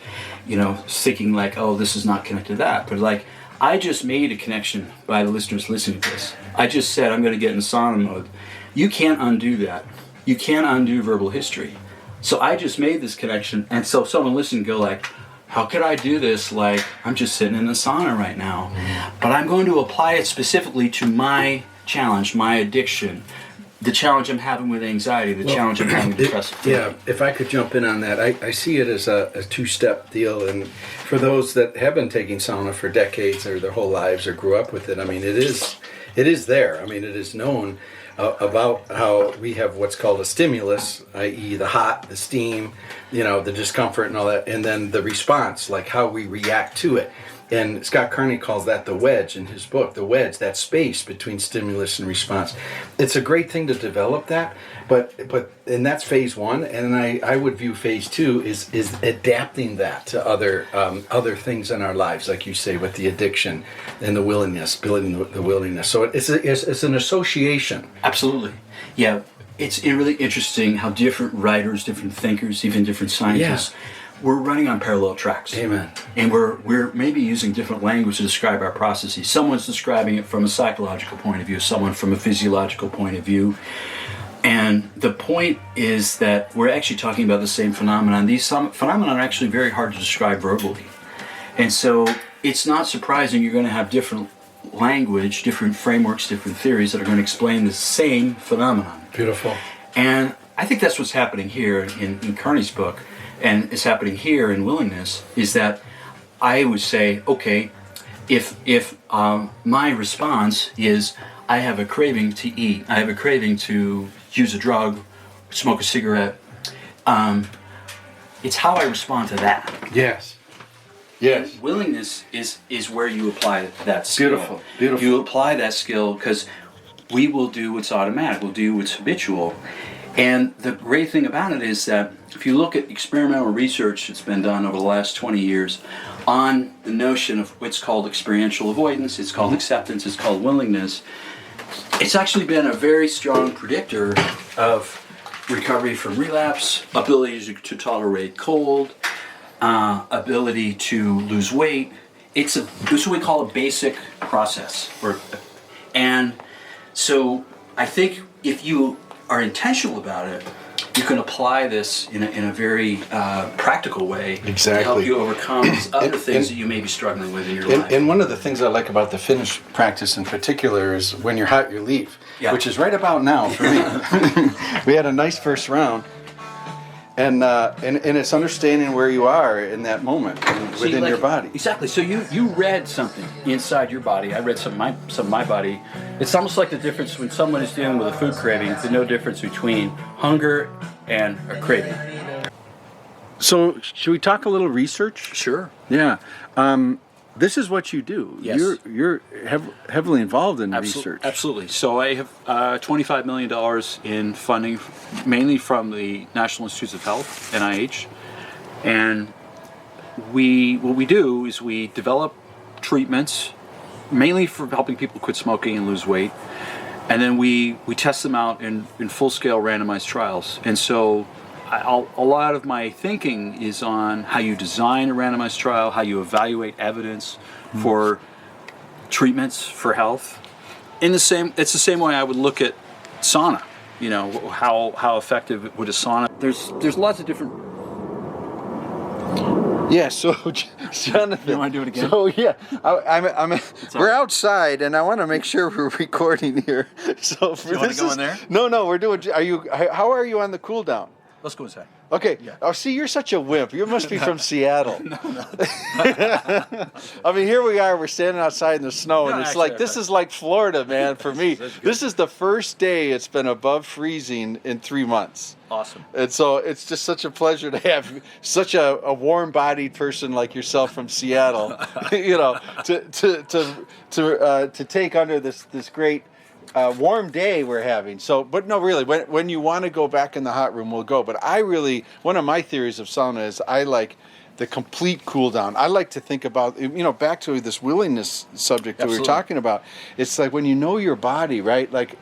thinking like, oh, this is not connected to that. But like, I just made a connection by the listeners listening to this. I just said, I'm going to get in sauna mode. You can't undo that. You can't undo verbal history. So I just made this connection, and so someone listening go like, how could I do this? Like, I'm just sitting in the sauna right now. But I'm going to apply it specifically to my challenge, my addiction, the challenge I'm having with anxiety, the challenge I'm having with depressive. Yeah, if I could jump in on that, I see it as a two-step deal. And for those that have been taking sauna for decades or their whole lives or grew up with it, I mean, it is there. I mean, it is known about how we have what's called a stimulus, i.e. the hot, the steam, the discomfort and all that, and then the response, like how we react to it. And Scott Carney calls that the wedge in his book, the wedge, that space between stimulus and response. It's a great thing to develop that, and that's phase one. And I would view phase two is adapting that to other things in our lives, like you say, with the addiction and the willingness, building the willingness. So it's an association. Absolutely, yeah. It's really interesting how different writers, different thinkers, even different scientists we're running on parallel tracks. Amen. And we're maybe using different language to describe our processes. Someone's describing it from a psychological point of view, someone from a physiological point of view. And the point is that we're actually talking about the same phenomenon. These phenomena are actually very hard to describe verbally. And so it's not surprising you're going to have different language, different frameworks, different theories that are going to explain the same phenomenon. Beautiful. And I think that's what's happening here in Kearney's book, and it's happening here in Willingness, is that I would say, okay, if my response is I have a craving to eat, I have a craving to use a drug, smoke a cigarette, it's how I respond to that. Yes. Yes. Willingness is where you apply that skill. Beautiful. Beautiful. You apply that skill because we will do what's automatic, we'll do what's habitual. And the great thing about it is that if you look at experimental research that's been done over the last 20 years on the notion of what's called experiential avoidance, it's called acceptance, it's called willingness, it's actually been a very strong predictor of recovery from relapse, ability to tolerate cold, ability to lose weight. It's what we call a basic process. And so I think if you are intentional about it, you can apply this in a very practical way Exactly. to help you overcome these other things that you may be struggling with in your life. And one of the things I like about the Finnish practice in particular is when you're hot, you leave, which is right about now for me. We had a nice first round, and it's understanding where you are in that moment within your body. Exactly. So you read something inside your body. I read some of my body. It's almost like the difference when someone is dealing with a food craving. There's no difference between hunger and a craving. So should we talk a little research? Sure. Yeah. This is what you do. Yes. You're heavily involved in research. Absolutely. So I have $25 million in funding, mainly from the National Institutes of Health, NIH. And what we do is we develop treatments, mainly for helping people quit smoking and lose weight. And then we test them out in full-scale randomized trials. And so a lot of my thinking is on how you design a randomized trial, how you evaluate evidence for treatments for health. It's the same way I would look at sauna. You know, how effective would a sauna? There's lots of different. Yeah, so Jonathan, You want to do it again? So yeah, we're outside, and I want to make sure we're recording here. So for You want to go in there? No, we're doing. How are you on the cool down? Let's go inside. Okay. Yeah. Oh, see, you're such a wimp. You must be from Seattle. No. I mean, here we are. We're standing outside in the snow, and it's actually, like this is like Florida, man. For me, this is the first day it's been above freezing in 3 months. Awesome. And so it's just such a pleasure to have such a warm-bodied person like yourself from Seattle, you know, to take under this great warm day we're having. So, but no, really, when you want to go back in the hot room, we'll go. But one of my theories of sauna is I like the complete cool down. I like to think about, back to this willingness subject that we were talking about. It's like when you know your body, right? Like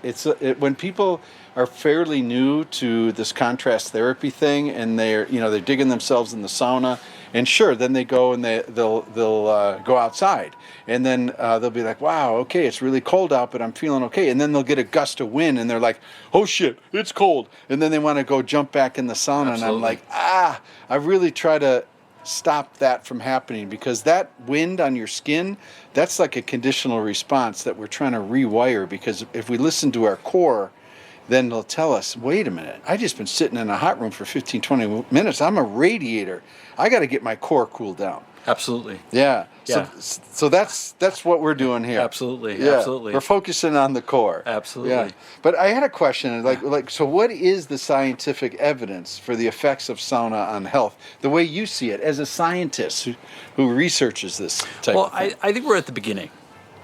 when people are fairly new to this contrast therapy thing, and they're digging themselves in the sauna, and sure, then they go and they'll go outside, and then they'll be like, wow, okay, it's really cold out, but I'm feeling okay, and then they'll get a gust of wind, and they're like, oh shit, it's cold, and then they want to go jump back in the sauna. Absolutely. And I'm like, I really try to stop that from happening, because that wind on your skin, that's like a conditional response that we're trying to rewire, because if we listen to our core, then they'll tell us, wait a minute, I just been sitting in a hot room for 15, 20 minutes. I'm a radiator. I got to get my core cooled down. Absolutely. Yeah. Yeah. So that's what we're doing here. Absolutely. Yeah. Absolutely. We're focusing on the core. Absolutely. Yeah. But I had a question, so what is the scientific evidence for the effects of sauna on health, the way you see it as a scientist who researches this type of thing? I think we're at the beginning.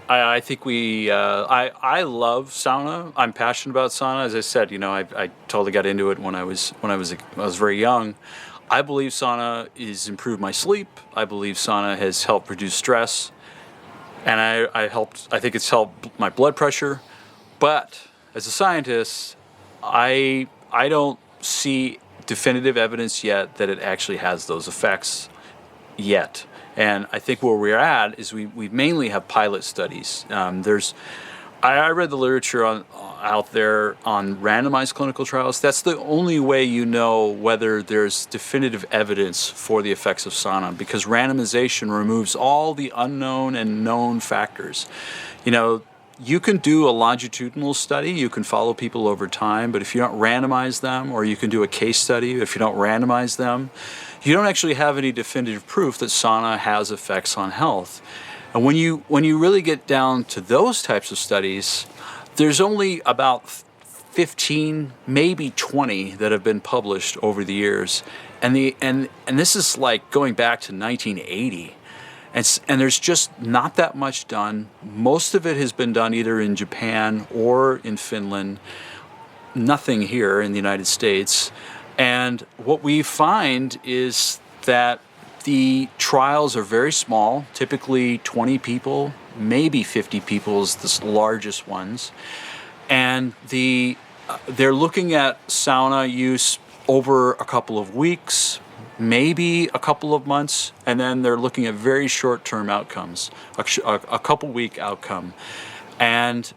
I think I love sauna. I'm passionate about sauna. As I said, I totally got into it when I was very young. I believe sauna has improved my sleep. I believe sauna has helped reduce stress, and I think it's helped my blood pressure. But as a scientist, I don't see definitive evidence yet that it actually has those effects yet. And I think where we're at is we mainly have pilot studies. I read the literature out there on randomized clinical trials. That's the only way you know whether there's definitive evidence for the effects of sauna, because randomization removes all the unknown and known factors. You can do a longitudinal study, you can follow people over time, but if you don't randomize them, or you can do a case study, if you don't randomize them, you don't actually have any definitive proof that sauna has effects on health. And when you really get down to those types of studies, there's only about 15, maybe 20 that have been published over the years. And this is like going back to 1980. And there's just not that much done. Most of it has been done either in Japan or in Finland. Nothing here in the United States. And what we find is that the trials are very small, typically 20 people, maybe 50 people is the largest ones. And they're looking at sauna use over a couple of weeks, maybe a couple of months, and then they're looking at very short-term outcomes, a couple-week outcome. And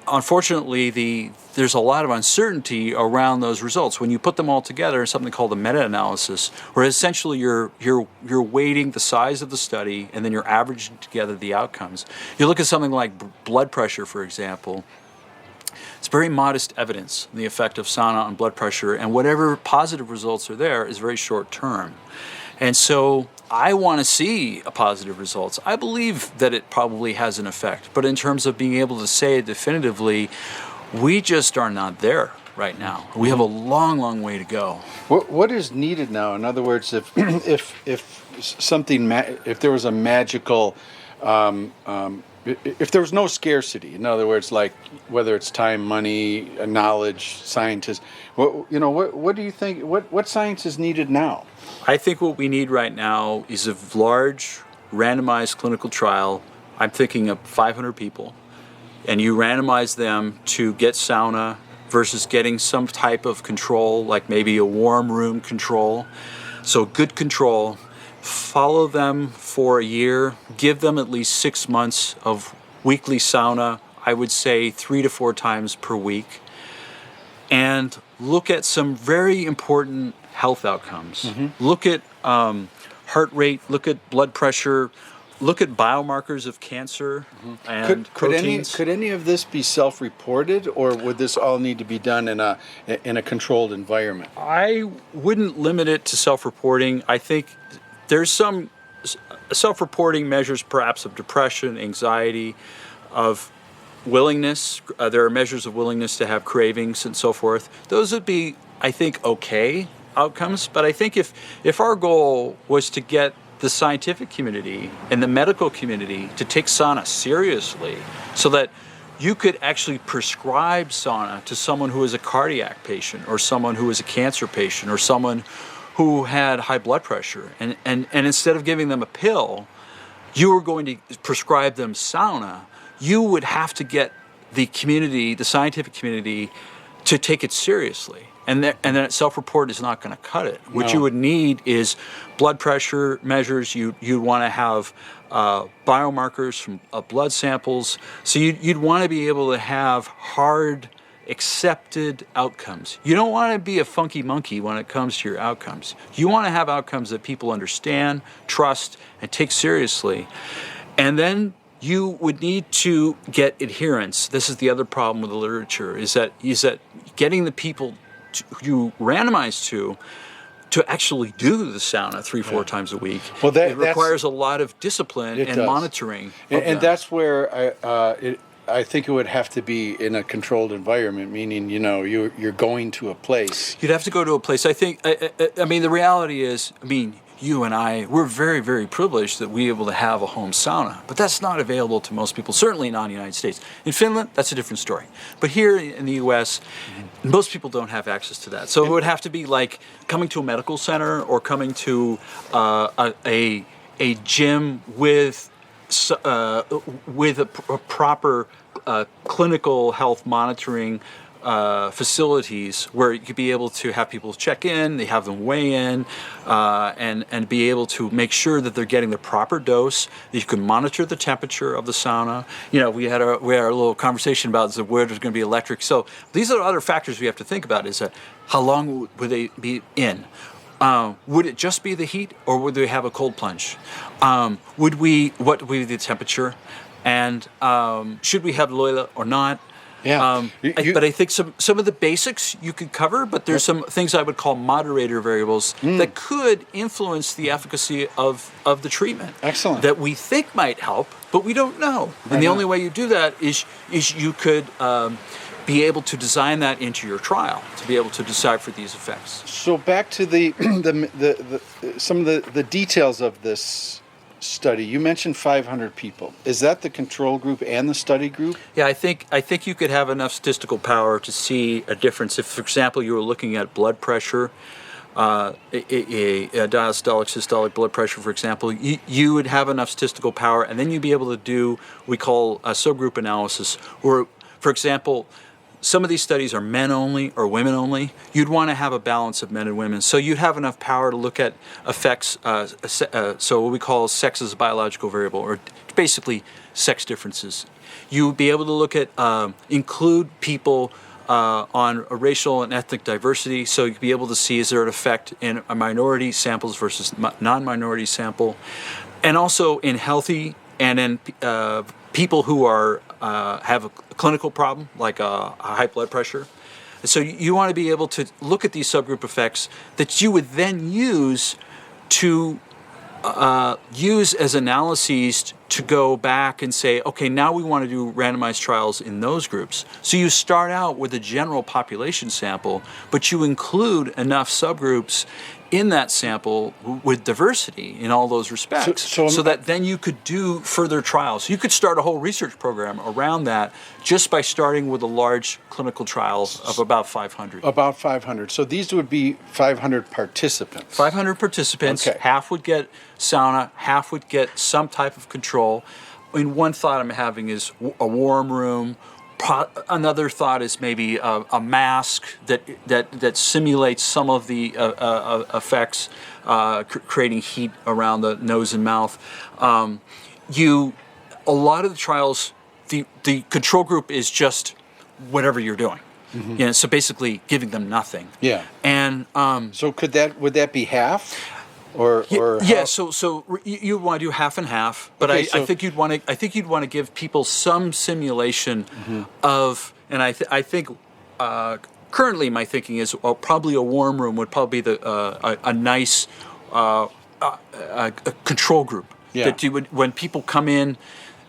unfortunately, there's a lot of uncertainty around those results. When you put them all together, something called a meta-analysis, where essentially you're weighting the size of the study and then you're averaging together the outcomes. You look at something like blood pressure, for example. It's very modest evidence in the effect of sauna on blood pressure, and whatever positive results are there is very short-term. And so I want to see a positive results. I believe that it probably has an effect, but in terms of being able to say it definitively, we just are not there right now. We have a long, long way to go. What is needed now? In other words, if there was a magical, if there was no scarcity, in other words, like whether it's time, money, knowledge, scientists, what do you think? What science is needed now? I think what we need right now is a large randomized clinical trial. I'm thinking of 500 people, and you randomize them to get sauna versus getting some type of control, like maybe a warm room control. So good control. Follow them for a year. Give them at least 6 months of weekly sauna, I would say 3 to 4 times per week. And look at some very important health outcomes. Mm-hmm. Look at heart rate, look at blood pressure, look at biomarkers of cancer and proteins. Could any of this be self-reported, or would this all need to be done in a controlled environment? I wouldn't limit it to self-reporting. I think there's some self-reporting measures, perhaps of depression, anxiety, of willingness. There are measures of willingness to have cravings and so forth. Those would be, I think, okay outcomes. But I think if our goal was to get the scientific community and the medical community to take sauna seriously, so that you could actually prescribe sauna to someone who is a cardiac patient, or someone who is a cancer patient, or someone who had high blood pressure, and instead of giving them a pill, you were going to prescribe them sauna, you would have to get the community, the scientific community, to take it seriously. And that self-report is not going to cut it. What you would need is blood pressure measures. You'd want to have biomarkers from blood samples. So you'd want to be able to have hard, accepted outcomes. You don't want to be a funky monkey when it comes to your outcomes. You want to have outcomes that people understand, trust, and take seriously. And then you would need to get adherence. This is the other problem with the literature, is that getting the people you randomize to actually do the sauna 3-4 times a week. Well, it requires a lot of discipline and monitoring. And that's where I think it would have to be in a controlled environment, meaning, you're going to a place. You'd have to go to a place. I think, I mean, the reality is, you and I, we're very, very privileged that we're able to have a home sauna, but that's not available to most people, certainly not in the United States. In Finland, that's a different story. But here in the U.S., most people don't have access to that. So it would have to be like coming to a medical center, or coming to a gym with a proper clinical health monitoring facilities where you could be able to have people check in, they have them weigh in, and be able to make sure that they're getting the proper dose. That you can monitor the temperature of the sauna. We had a little conversation about where there's going to be electric. So these are other factors we have to think about. Is that how long would they be in? Would it just be the heat, or would they have a cold plunge? What would be the temperature? And should we have Loila or not? Yeah. But I think some of the basics you could cover, but there's some things I would call moderator variables that could influence the efficacy of the treatment. Excellent. That we think might help, but we don't know. And the only way you do that is you could be able to design that into your trial to be able to decipher these effects. So back to the some of the details of this study. You mentioned 500 people. Is that the control group and the study group? Yeah, I think you could have enough statistical power to see a difference. If, for example, you were looking at blood pressure, a diastolic, systolic blood pressure, for example, you would have enough statistical power, and then you'd be able to do what we call a subgroup analysis, where, for example, some of these studies are men only or women only. You'd want to have a balance of men and women. So you'd have enough power to look at effects, so what we call sex as a biological variable, or basically sex differences. You would be able to look at, include people on a racial and ethnic diversity, so you'd be able to see is there an effect in a minority samples versus non-minority sample, and also in healthy and in people who are have a clinical problem like a high blood pressure. So you want to be able to look at these subgroup effects that you would then use to use as analyses to go back and say, okay, now we want to do randomized trials in those groups. So you start out with a general population sample, but you include enough subgroups in that sample with diversity in all those respects, so that then you could do further trials. You could start a whole research program around that just by starting with a large clinical trial of about 500. About 500. So these would be 500 participants. 500 participants. Okay. Half would get sauna, half would get some type of control. And one thought I'm having is a warm room. Another thought is maybe a mask that simulates some of the effects, creating heat around the nose and mouth. A lot of the trials, the control group is just whatever you're doing. Mm-hmm. So basically giving them nothing. Yeah. And so would that be half? Or yeah, so you want to do half and half, but okay, I think you'd want to give people some simulation of, and I think currently my thinking is probably a warm room would probably be a nice a control group that you would, when people come in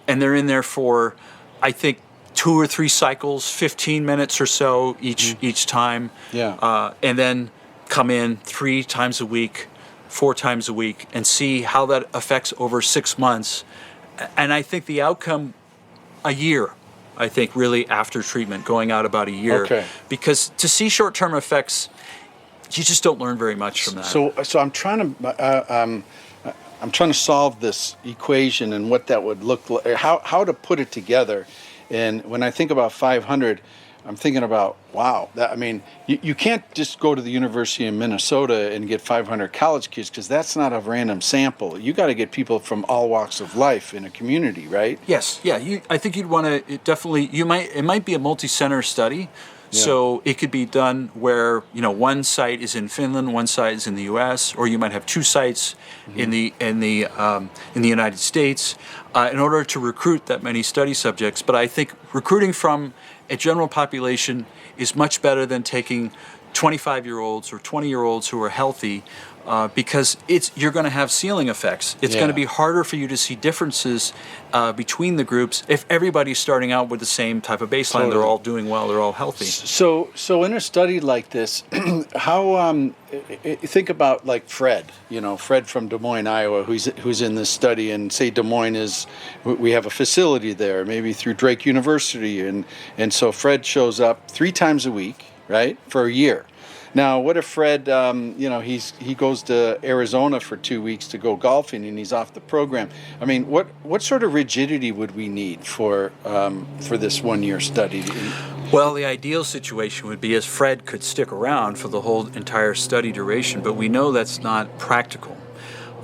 and they're in there for, I think, 2 or 3 cycles, 15 minutes or so each time, and then come in 3 times a week. 4 times a week, and see how that affects over 6 months. And I think the outcome, a year, I think really after treatment, going out about a year. Okay. Because to see short-term effects, you just don't learn very much from that. So I'm trying to solve this equation and what that would look like, how to put it together. And when I think about 500, I'm thinking about, wow, you can't just go to the University of Minnesota and get 500 college kids, because that's not a random sample. You got to get people from all walks of life in a community, right? Yes, yeah. I think you'd want to definitely. It might be a multi-center study, so it could be done where one site is in Finland, one site is in the U.S., or you might have 2 sites in the United States, in order to recruit that many study subjects. But I think recruiting from a general population is much better than taking 25-year-olds or 20-year-olds who are healthy, because you're going to have ceiling effects. It's going to be harder for you to see differences between the groups if everybody's starting out with the same type of baseline. Totally. They're all doing well. They're all healthy. So in a study like this, how think about like Fred. Fred from Des Moines, Iowa, who's in this study, and say Des Moines we have a facility there, maybe through Drake University, and so Fred shows up 3 times a week, right, for a year. Now, what if Fred, he goes to Arizona for 2 weeks to go golfing, and he's off the program? I mean, what sort of rigidity would we need for this 1 year study? Well, the ideal situation would be as Fred could stick around for the whole entire study duration, but we know that's not practical.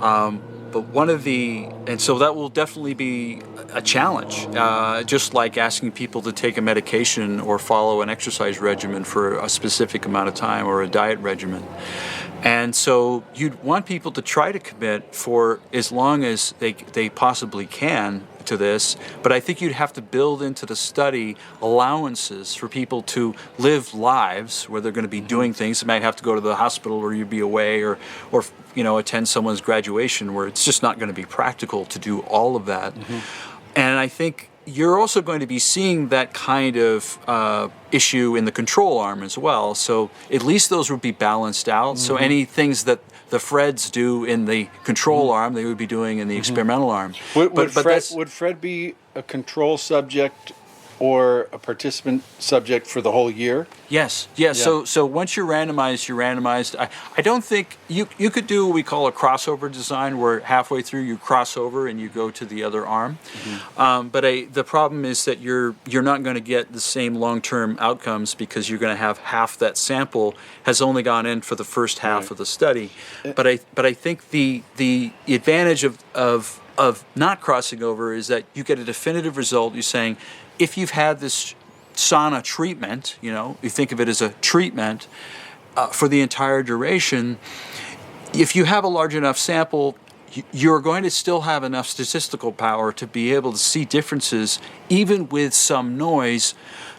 And so that will definitely be a challenge, just like asking people to take a medication or follow an exercise regimen for a specific amount of time or a diet regimen. And so you'd want people to try to commit for as long as they possibly can to this, but I think you'd have to build into the study allowances for people to live lives where they're going to be doing things. They might have to go to the hospital, or you'd be away, or attend someone's graduation, where it's just not going to be practical to do all of that. And I think you're also going to be seeing that kind of issue in the control arm as well. So at least those would be balanced out. So any things that the Freds do in the control arm, they would be doing in the experimental arm. Would Fred be a control subject or a participant subject for the whole year? Yes. Yeah. So once you're randomized. I don't think you could do what we call a crossover design, where halfway through you cross over and you go to the other arm. But the problem is that you're not going to get the same long-term outcomes, because you're going to have half that sample has only gone in for the first half of the study. But I think the advantage of not crossing over is that you get a definitive result. You're saying, if you've had this sauna treatment, you think of it as a treatment for the entire duration, if you have a large enough sample, you're going to still have enough statistical power to be able to see differences, even with some noise.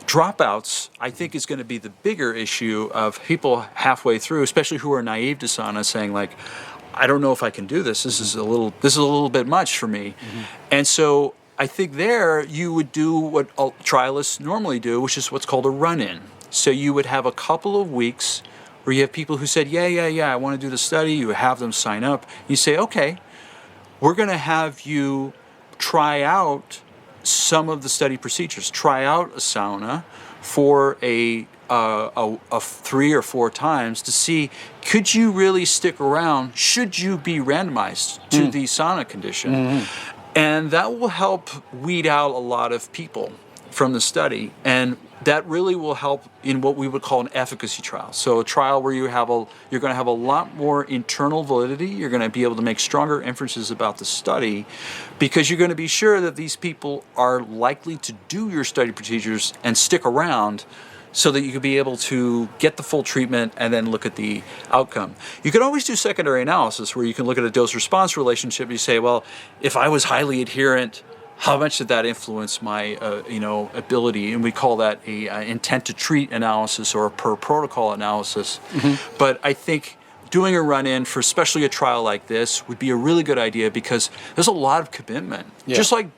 Dropouts, I think, is going to be the bigger issue of people halfway through, especially who are naive to sauna, saying like, I don't know if I can do this. This is a little bit much for me. And so I think there you would do what trialists normally do, which is what's called a run-in. So you would have a couple of weeks where you have people who said, yeah, I want to do the study. You have them sign up. You say, okay, we're going to have you try out some of the study procedures. Try out a sauna for a 3 or 4 times to see, could you really stick around? Should you be randomized to the sauna condition? And that will help weed out a lot of people from the study. And that really will help in what we would call an efficacy trial. So a trial where you're going to have a lot more internal validity. You're going to be able to make stronger inferences about the study, because you're going to be sure that these people are likely to do your study procedures and stick around, so that you could be able to get the full treatment and then look at the outcome. You could always do secondary analysis, where you can look at a dose-response relationship. You say, well, if I was highly adherent, how much did that influence my ability? And we call that a intent to treat analysis, or a per protocol analysis. But I think doing a run-in for especially a trial like this would be a really good idea, because there's a lot of commitment. Just like,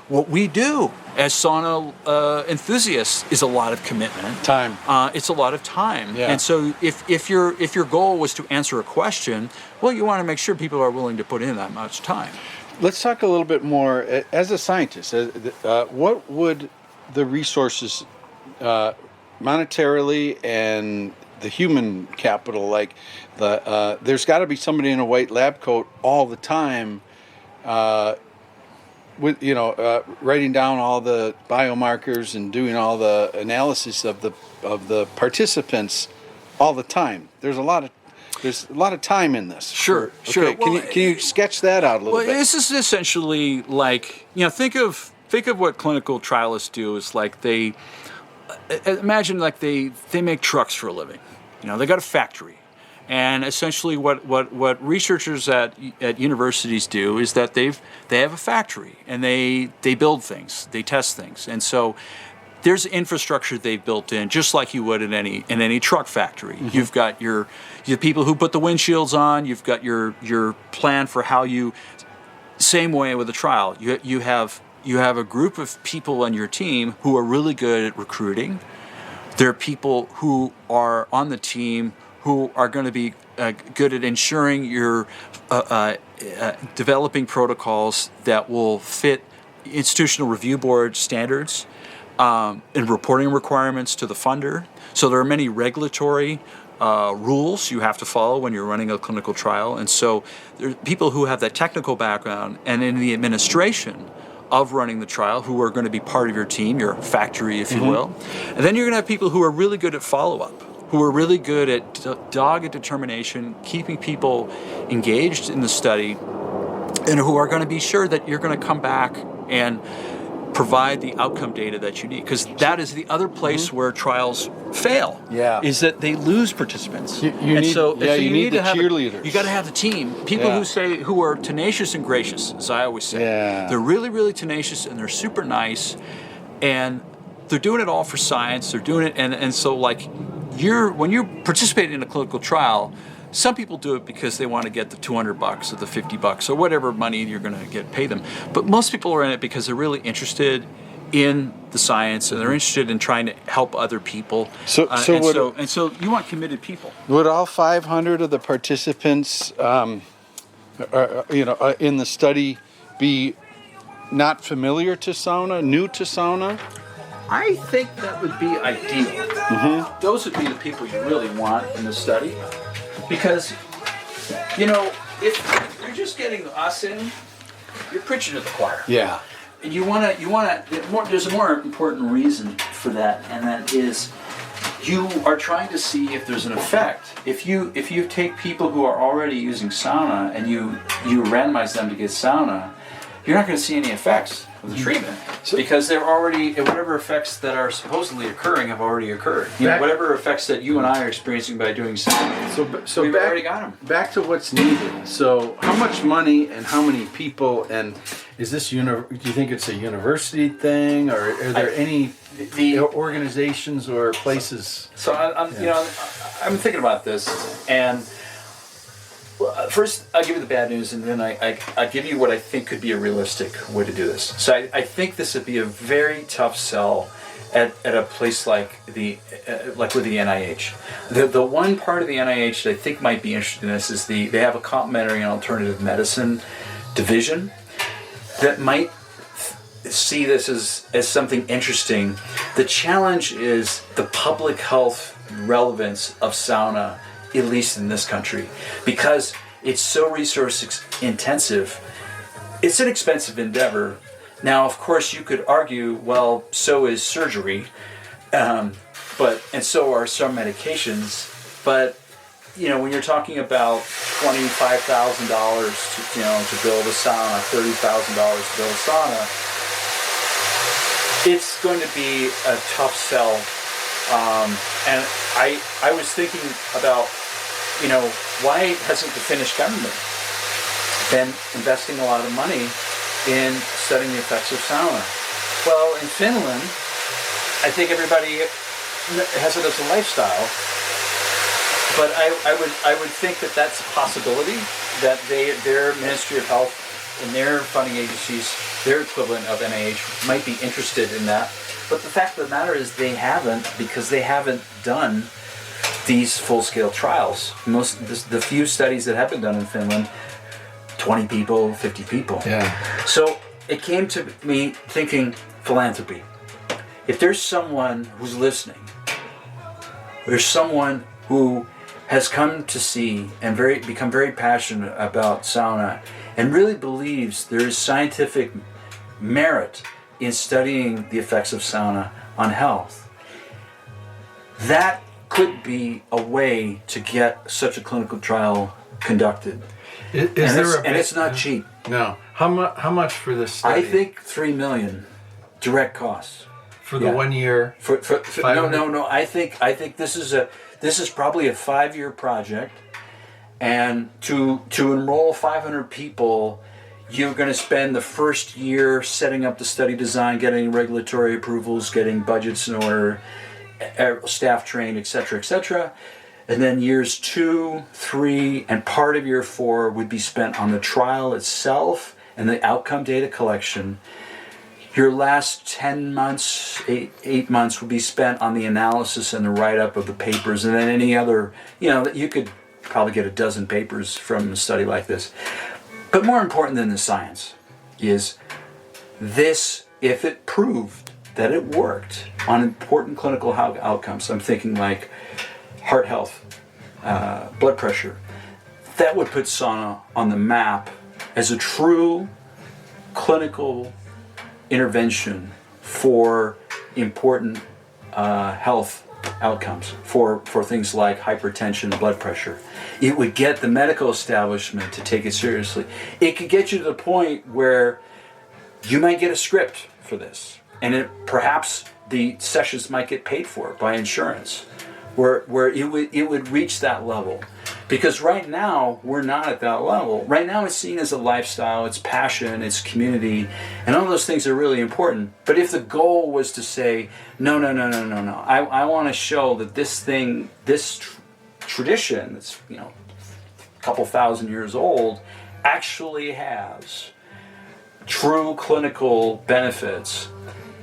what we do as sauna enthusiasts is a lot of commitment. Time. It's a lot of time. Yeah. And so if your goal was to answer a question, well, you want to make sure people are willing to put in that much time. Let's talk a little bit more, as a scientist, what would the resources monetarily and the human capital, like there's got to be somebody in a white lab coat all the time, with writing down all the biomarkers and doing all the analysis of the participants all the time. There's a lot of time in this. Sure. Well, can you sketch that out a little bit? Well, this is essentially like, think of what clinical trialists do. Is like they imagine like they make trucks for a living. They got a factory. And essentially what researchers at universities do is that they have a factory, and they build things, they test things. And so there's infrastructure they've built in, just like you would in any truck factory. You've got your people who put the windshields on, you've got your plan for how you, same way with a trial. You have a group of people on your team who are really good at recruiting. There are people who are on the team who are going to be good at ensuring you're developing protocols that will fit institutional review board standards and reporting requirements to the funder. So there are many regulatory rules you have to follow when you're running a clinical trial. And so there are people who have that technical background, and in the administration of running the trial who are going to be part of your team, your factory, if you will. And then you're going to have people who are really good at follow-up, who are really good at dogged determination, keeping people engaged in the study, and who are going to be sure that you're going to come back and provide the outcome data that you need, because that is the other place where trials fail. Yeah. Is that they lose participants. You need the cheerleaders. You got to have the team. People who are tenacious and gracious, as I always say. Yeah. They're really, really tenacious and they're super nice, and they're doing it all for science. They're doing it, and so like when you're participating in a clinical trial, some people do it because they want to get the $200 or the $50 or whatever money you're going to pay them. But most people are in it because they're really interested in the science and they're interested in trying to help other people. So you want committed people. Would all 500 of the participants, in the study, be not familiar to sauna, new to sauna? I think that would be ideal. Those would be the people you really want in the study. Because, if you're just getting us in, you're preaching to the choir. Yeah. And there's a more important reason for that, and that is you are trying to see if there's an effect. If you take people who are already using sauna and you randomize them to get sauna, you're not going to see any effects of the treatment because they're already, whatever effects that are supposedly occurring have already occurred. Whatever effects that you and I are experiencing by doing sauna, so we've already got them. Back to what's needed. So how much money and how many people, and is this do you think it's a university thing, or are there any organizations or places? So I'm thinking about this, and first, I'll give you the bad news, and then I give you what I think could be a realistic way to do this. So I think this would be a very tough sell at a place like with the NIH. The one part of the NIH that I think might be interested in this is they have a complementary and alternative medicine division that might see this as something interesting. The challenge is the public health relevance of sauna, at least in this country, because it's so resource intensive. It's an expensive endeavor. Now, of course, you could argue, well, so is surgery, and so are some medications. But when you're talking about $25,000 to build a sauna, $30,000 to build a sauna, it's going to be a tough sell. And I was thinking about, why hasn't the Finnish government been investing a lot of money in studying the effects of sauna? Well, in Finland, I think everybody has it as a lifestyle, but I would think that that's a possibility, that their Ministry of Health and their funding agencies, their equivalent of NIH, might be interested in that. But the fact of the matter is they haven't, because they haven't done these full-scale trials. The few studies that have been done in Finland, 20 people, 50 people. Yeah. So it came to me thinking philanthropy. If there's someone who's listening, there's someone who has come to see and become very passionate about sauna and really believes there is scientific merit in studying the effects of sauna on health, that could be a way to get such a clinical trial conducted. It's not cheap. No. How much for this study? I think $3 million direct costs for the 1 year. No. I think this is probably a 5-year project, and to enroll 500 people, you're going to spend the first year setting up the study design, getting regulatory approvals, getting budgets in order, staff trained, etc. And then years 2, 3, and part of year 4 would be spent on the trial itself and the outcome data collection. Your last 10 months, 8 months would be spent on the analysis and the write-up of the papers, and then any other, you could probably get a dozen papers from a study like this. But more important than the science is this, if it proved that it worked on important clinical outcomes, I'm thinking like heart health, blood pressure, that would put sauna on the map as a true clinical intervention for important health outcomes, for things like hypertension, blood pressure. It would get the medical establishment to take it seriously. It could get you to the point where you might get a script for this, and perhaps the sessions might get paid for by insurance, where it would reach that level. Because right now, we're not at that level. Right now, it's seen as a lifestyle, it's passion, it's community, and all those things are really important. But if the goal was to say, no, I want to show that this tradition that's, a couple thousand years old, actually has true clinical benefits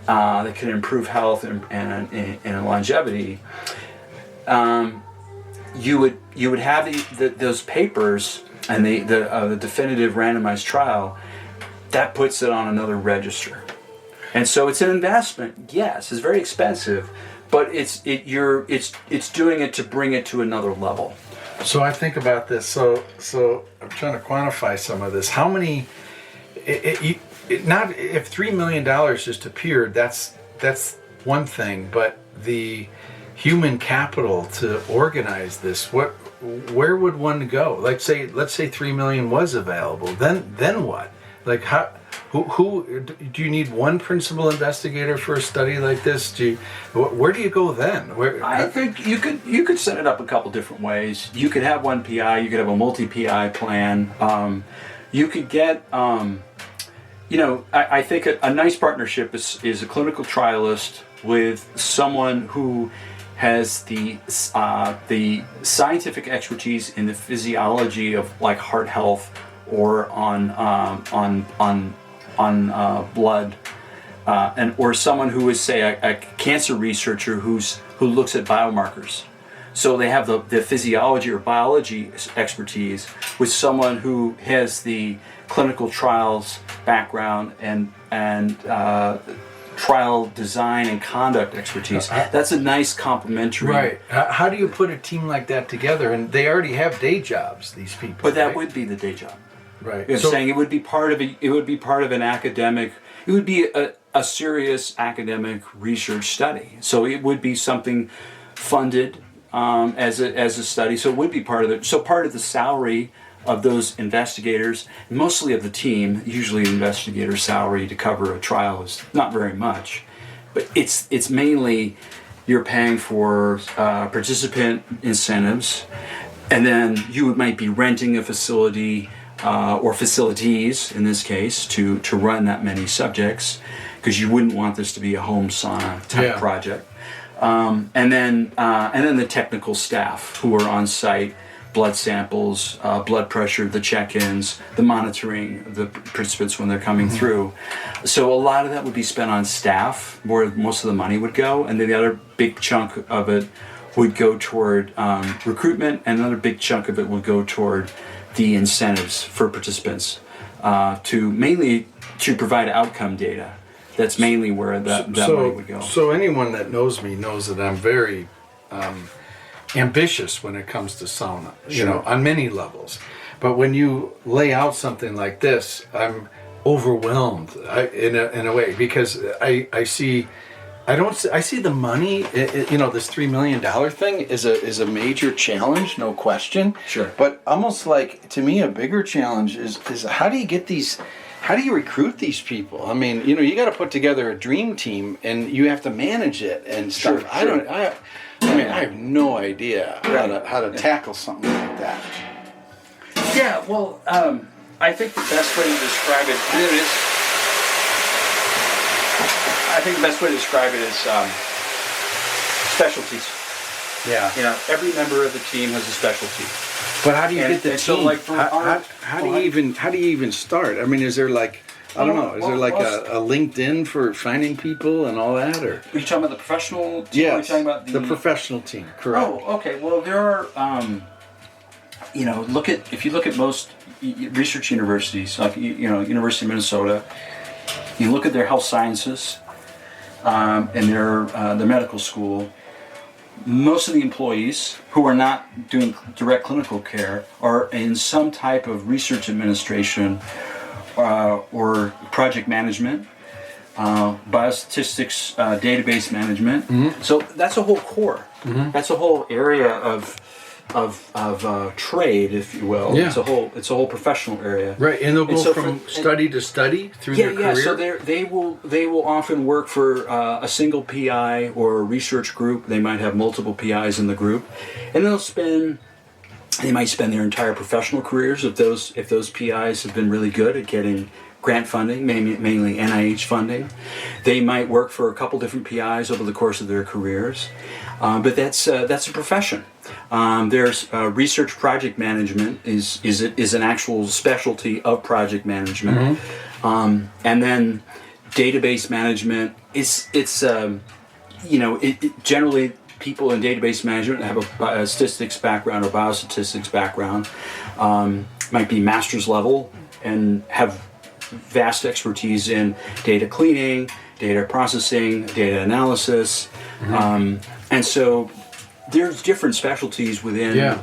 that can improve health and longevity, you would have those papers and the definitive randomized trial. That puts it on another register, and so it's an investment. Yes, it's very expensive, but it's doing it to bring it to another level. So I think about this. So I'm trying to quantify some of this. How many? Not if $3 million just appeared. That's one thing, but the human capital to organize this, where would one go? Let's say 3 million was available, then what? Like who do you need one principal investigator for a study like this? Where do you go then? I think you could set it up a couple different ways. You could have one PI, you could have a multi-PI plan. You could get I think a nice partnership is a clinical trialist with someone who has the scientific expertise in the physiology of like heart health or on blood, or someone who is, say, a cancer researcher who looks at biomarkers. So they have the physiology or biology expertise with someone who has the clinical trials background and trial design and conduct expertise. That's a nice complementary. Right. How do you put a team like that together? And they already have day jobs, these people. But that would be the day job. Right. You're saying it would be part of an academic. It would be a serious academic research study. So it would be something funded as a study. So it would be part of it. So part of the salary of those investigators, mostly of the team, usually investigator salary to cover a trial is not very much, but it's mainly you're paying for participant incentives, and then you might be renting a facility or facilities in this case to run that many subjects, because you wouldn't want this to be a home sauna type project, and then the technical staff who are on site. Blood samples, blood pressure, the check-ins, the monitoring of the participants when they're coming through. So a lot of that would be spent on staff, where most of the money would go, and then the other big chunk of it would go toward recruitment, and another big chunk of it would go toward the incentives for participants to provide outcome data. That's mainly where that money would go. So anyone that knows me knows that I'm very ambitious when it comes to sauna, on many levels. But when you lay out something like this, I'm overwhelmed in a way, because I see the money. This $3 million thing is a major challenge, no question. Sure. But almost like, to me, a bigger challenge is how do you get these? How do you recruit these people? I mean, you got to put together a dream team, and you have to manage it and stuff. Sure. I have no idea how to tackle something like that. Yeah, well, I think the best way to describe it is specialties. Yeah. Every member of the team has a specialty. But how do you get the team? So like how do you even start? I mean, is there like, I don't know, is there like a LinkedIn for finding people and all that, or? Are you talking about the professional team? Yes, or are you talking about the professional team, correct. Oh, okay. Well, there are, if you look at most research universities, like, University of Minnesota, you look at their health sciences and their medical school, most of the employees who are not doing direct clinical care are in some type of research administration or project management, biostatistics, database management. Mm-hmm. So that's a whole core. That's a whole area of trade, if you will. Yeah. It's a whole professional area. Right, and they'll go so from study to study through Yeah, their yeah. career. So they will often work for a single PI or a research group. They might have multiple PIs in the group, and they might spend their entire professional careers if those PIs have been really good at getting grant funding, mainly NIH funding. They might work for a couple different PIs over the course of their careers, but that's a profession. There's research project management is an actual specialty of project management, and then database management it's generally people in database management have a statistics background or biostatistics background, might be master's level and have vast expertise in data cleaning, data processing, data analysis, and so there's different specialties within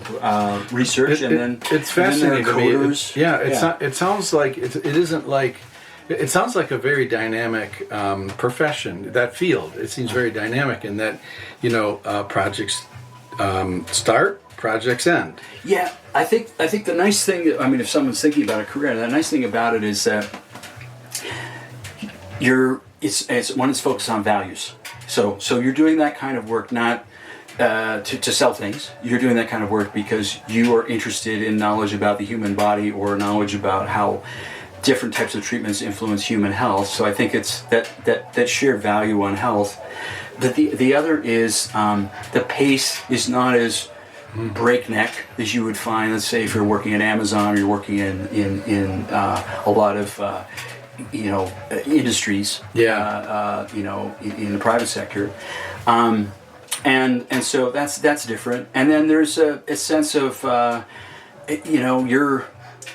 research, and then it's fascinating to me. Coders. It sounds like it isn't like. It sounds like a very dynamic profession. That field, it seems very dynamic in that, projects start, projects end. Yeah, I think the nice thing, if someone's thinking about a career, the nice thing about it is that it's focused on values. So you're doing that kind of work not to sell things. You're doing that kind of work because you are interested in knowledge about the human body or knowledge about how different types of treatments influence human health. So I think it's that shared value on health. But the other is the pace is not as breakneck as you would find, let's say, if you're working at Amazon or you're working in a lot of industries. In the private sector. And so that's different. And then there's a sense of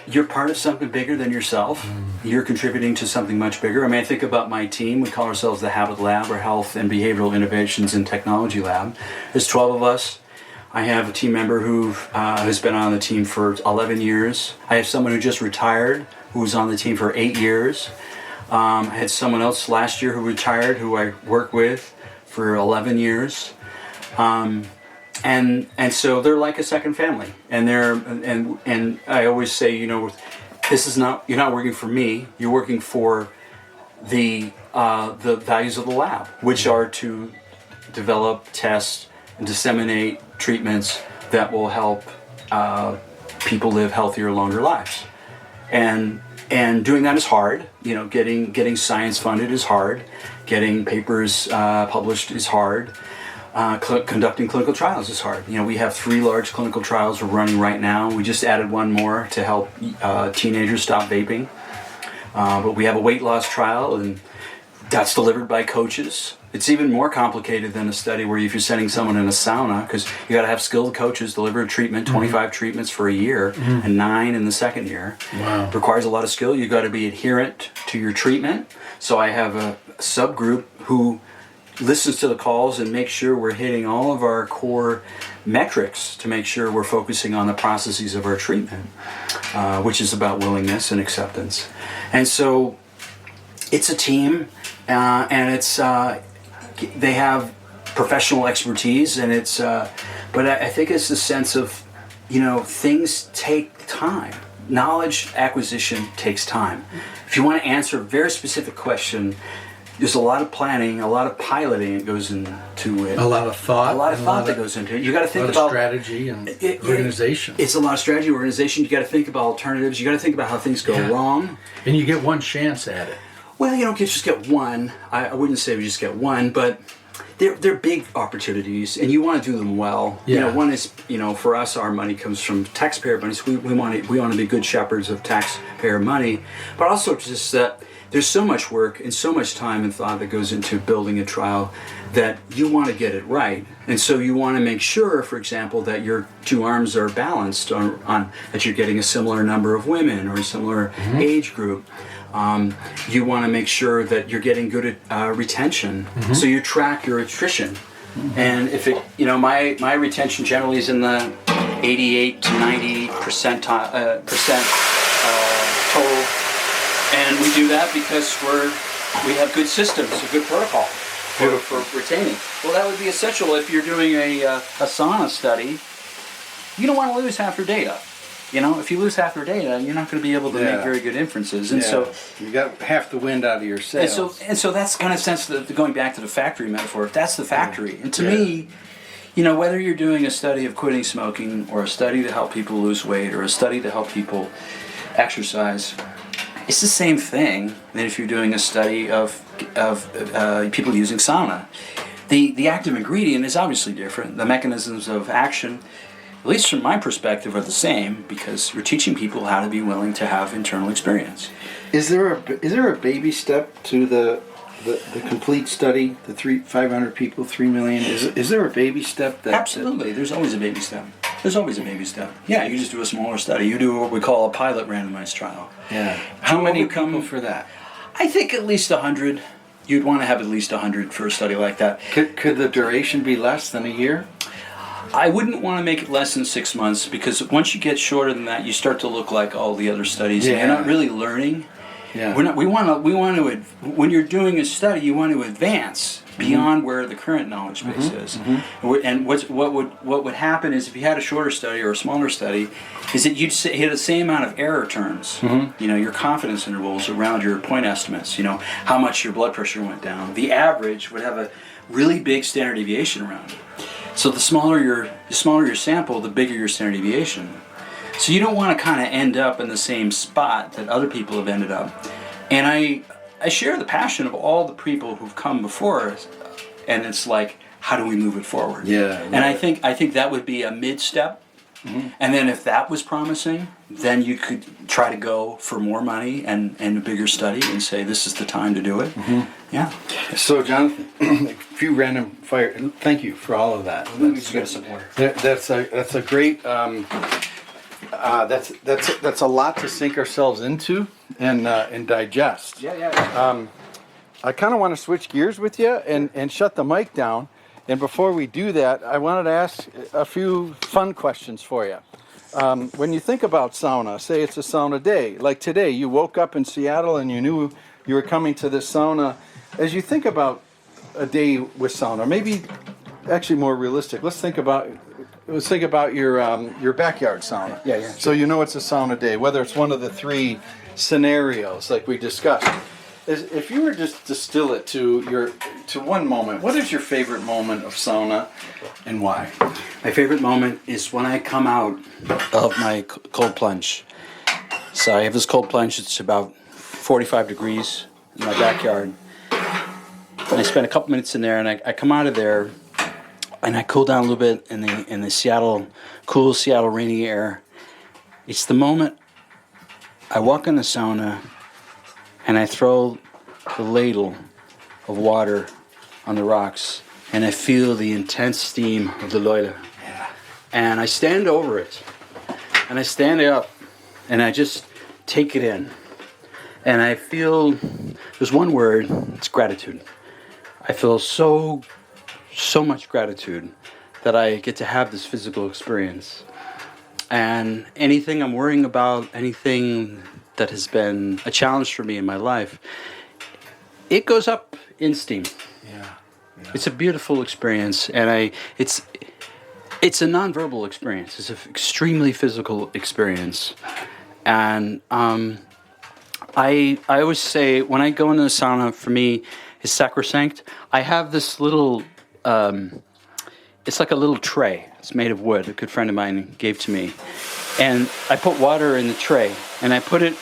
you're part of something bigger than yourself. You're contributing to something much bigger. I think about my team. We call ourselves the Habit Lab, or Health and Behavioral Innovations and Technology Lab. There's 12 of us. I have a team member who has been on the team for 11 years. I have someone who just retired who was on the team for 8 years. I had someone else last year who retired who I work with for 11 years. And so they're like a second family, and I always say, this is not, you're not working for me, you're working for the values of the lab, which are to develop, test, and disseminate treatments that will help people live healthier, longer lives. And doing that is hard. Getting science funded is hard. Getting papers published is hard. Conducting clinical trials is hard. We have 3 large clinical trials we're running right now. We just added one more to help teenagers stop vaping. But we have a weight loss trial, and that's delivered by coaches. It's even more complicated than a study where if you're sending someone in a sauna, because you got to have skilled coaches deliver a treatment, 25 treatments for a year, and 9 in the second year. Wow. It requires a lot of skill. You got to be adherent to your treatment. So I have a subgroup who listens to the calls and makes sure we're hitting all of our core metrics to make sure we're focusing on the processes of our treatment, which is about willingness and acceptance. And so it's a team, and it's they have professional expertise, and it's but I think it's the sense of things take time. Knowledge acquisition takes time. If you want to answer a very specific question, there's a lot of planning, a lot of piloting that goes into it. A lot of thought. A lot of thought that goes into it. You got to think about strategy and organization. It's a lot of strategy, organization. You got to think about alternatives. You got to think about how things go wrong. And you get one chance at it. Well, you don't just get one. I wouldn't say we just get one, but they're big opportunities, and you want to do them well. Yeah. One is, for us, our money comes from taxpayer money, so we want to be good shepherds of taxpayer money, but also just that there's so much work and so much time and thought that goes into building a trial that you want to get it right. And so you want to make sure, for example, that your 2 arms are balanced on that you're getting a similar number of women or a similar age group. You want to make sure that you're getting good at retention. So you track your attrition. And if it, my retention generally is in the 88 to 90% total. And we do that because we're we have good systems, a good protocol for retaining. Well, that would be essential if you're doing a sauna study. You don't want to lose half your data. You know, if you lose half your data, you're not going to be able to make very good inferences. And so you got half the wind out of your sails. And so that's kind of sense going back to the factory metaphor. That's the factory. And to me, you know, whether you're doing a study of quitting smoking or a study to help people lose weight or a study to help people exercise, it's the same thing than if you're doing a study of people using sauna. The active ingredient is obviously different. The mechanisms of action, at least from my perspective, are the same because you're teaching people how to be willing to have internal experience. Is there a baby step to the complete study? The 500 people, 3 million. Is there a baby step? Absolutely. There's always a baby step. There's always a baby step. Yeah, you just do a smaller study. You do what we call a pilot randomized trial. Yeah. How many people for that? I think at least 100. You'd want to have at least 100 for a study like that. Could the duration be less than a year? I wouldn't want to make it less than 6 months because once you get shorter than that, you start to look like all the other studies. Yeah. And you're not really learning. Yeah. We want to. When you're doing a study, you want to advance beyond where the current knowledge base is. And what would happen is if you had a shorter study or a smaller study, is that you'd hit the same amount of error terms. You know, your confidence intervals around your point estimates. You know, how much your blood pressure went down. The average would have a really big standard deviation around it. So the smaller your sample, the bigger your standard deviation. So you don't want to kind of end up in the same spot that other people have ended up. And I share the passion of all the people who've come before us, and it's like, how do we move it forward? Yeah. And I think that would be a mid-step. And then if that was promising, then you could try to go for more money and a bigger study and say this is the time to do it. Yeah. So Jonathan, a few random fire. Thank you for all of that. That's a great. That's a lot to sink ourselves into and digest. Yeah. I kind of want to switch gears with you and shut the mic down. And before we do that, I wanted to ask a few fun questions for you. When you think about sauna, say it's a sauna day, like today, you woke up in Seattle and you knew you were coming to this sauna. As you think about a day with sauna, maybe actually more realistic, let's think about your backyard sauna. Yeah. So you know it's a sauna day, whether it's one of the three scenarios like we discussed. If you were just distill it to one moment, what is your favorite moment of sauna and why? My favorite moment is when I come out of my cold plunge. So I have this cold plunge. It's about 45 degrees in my backyard. And I spend a couple minutes in there, and I come out of there, and I cool down a little bit in the cool Seattle rainy air. It's the moment I walk in the sauna, and I throw the ladle of water on the rocks, and I feel the intense steam of the Leule. Yeah. And I stand over it, and I stand up, and I just take it in. And I feel, there's one word, it's gratitude. I feel so much gratitude that I get to have this physical experience. And anything I'm worrying about, anything that has been a challenge for me in my life, it goes up in steam. Yeah. It's a beautiful experience, and it's a nonverbal experience. It's an extremely physical experience, and I always say when I go into the sauna, for me, it's sacrosanct. I have this little, it's like a little tray. It's made of wood. A good friend of mine gave to me, and I put water in the tray, and I put it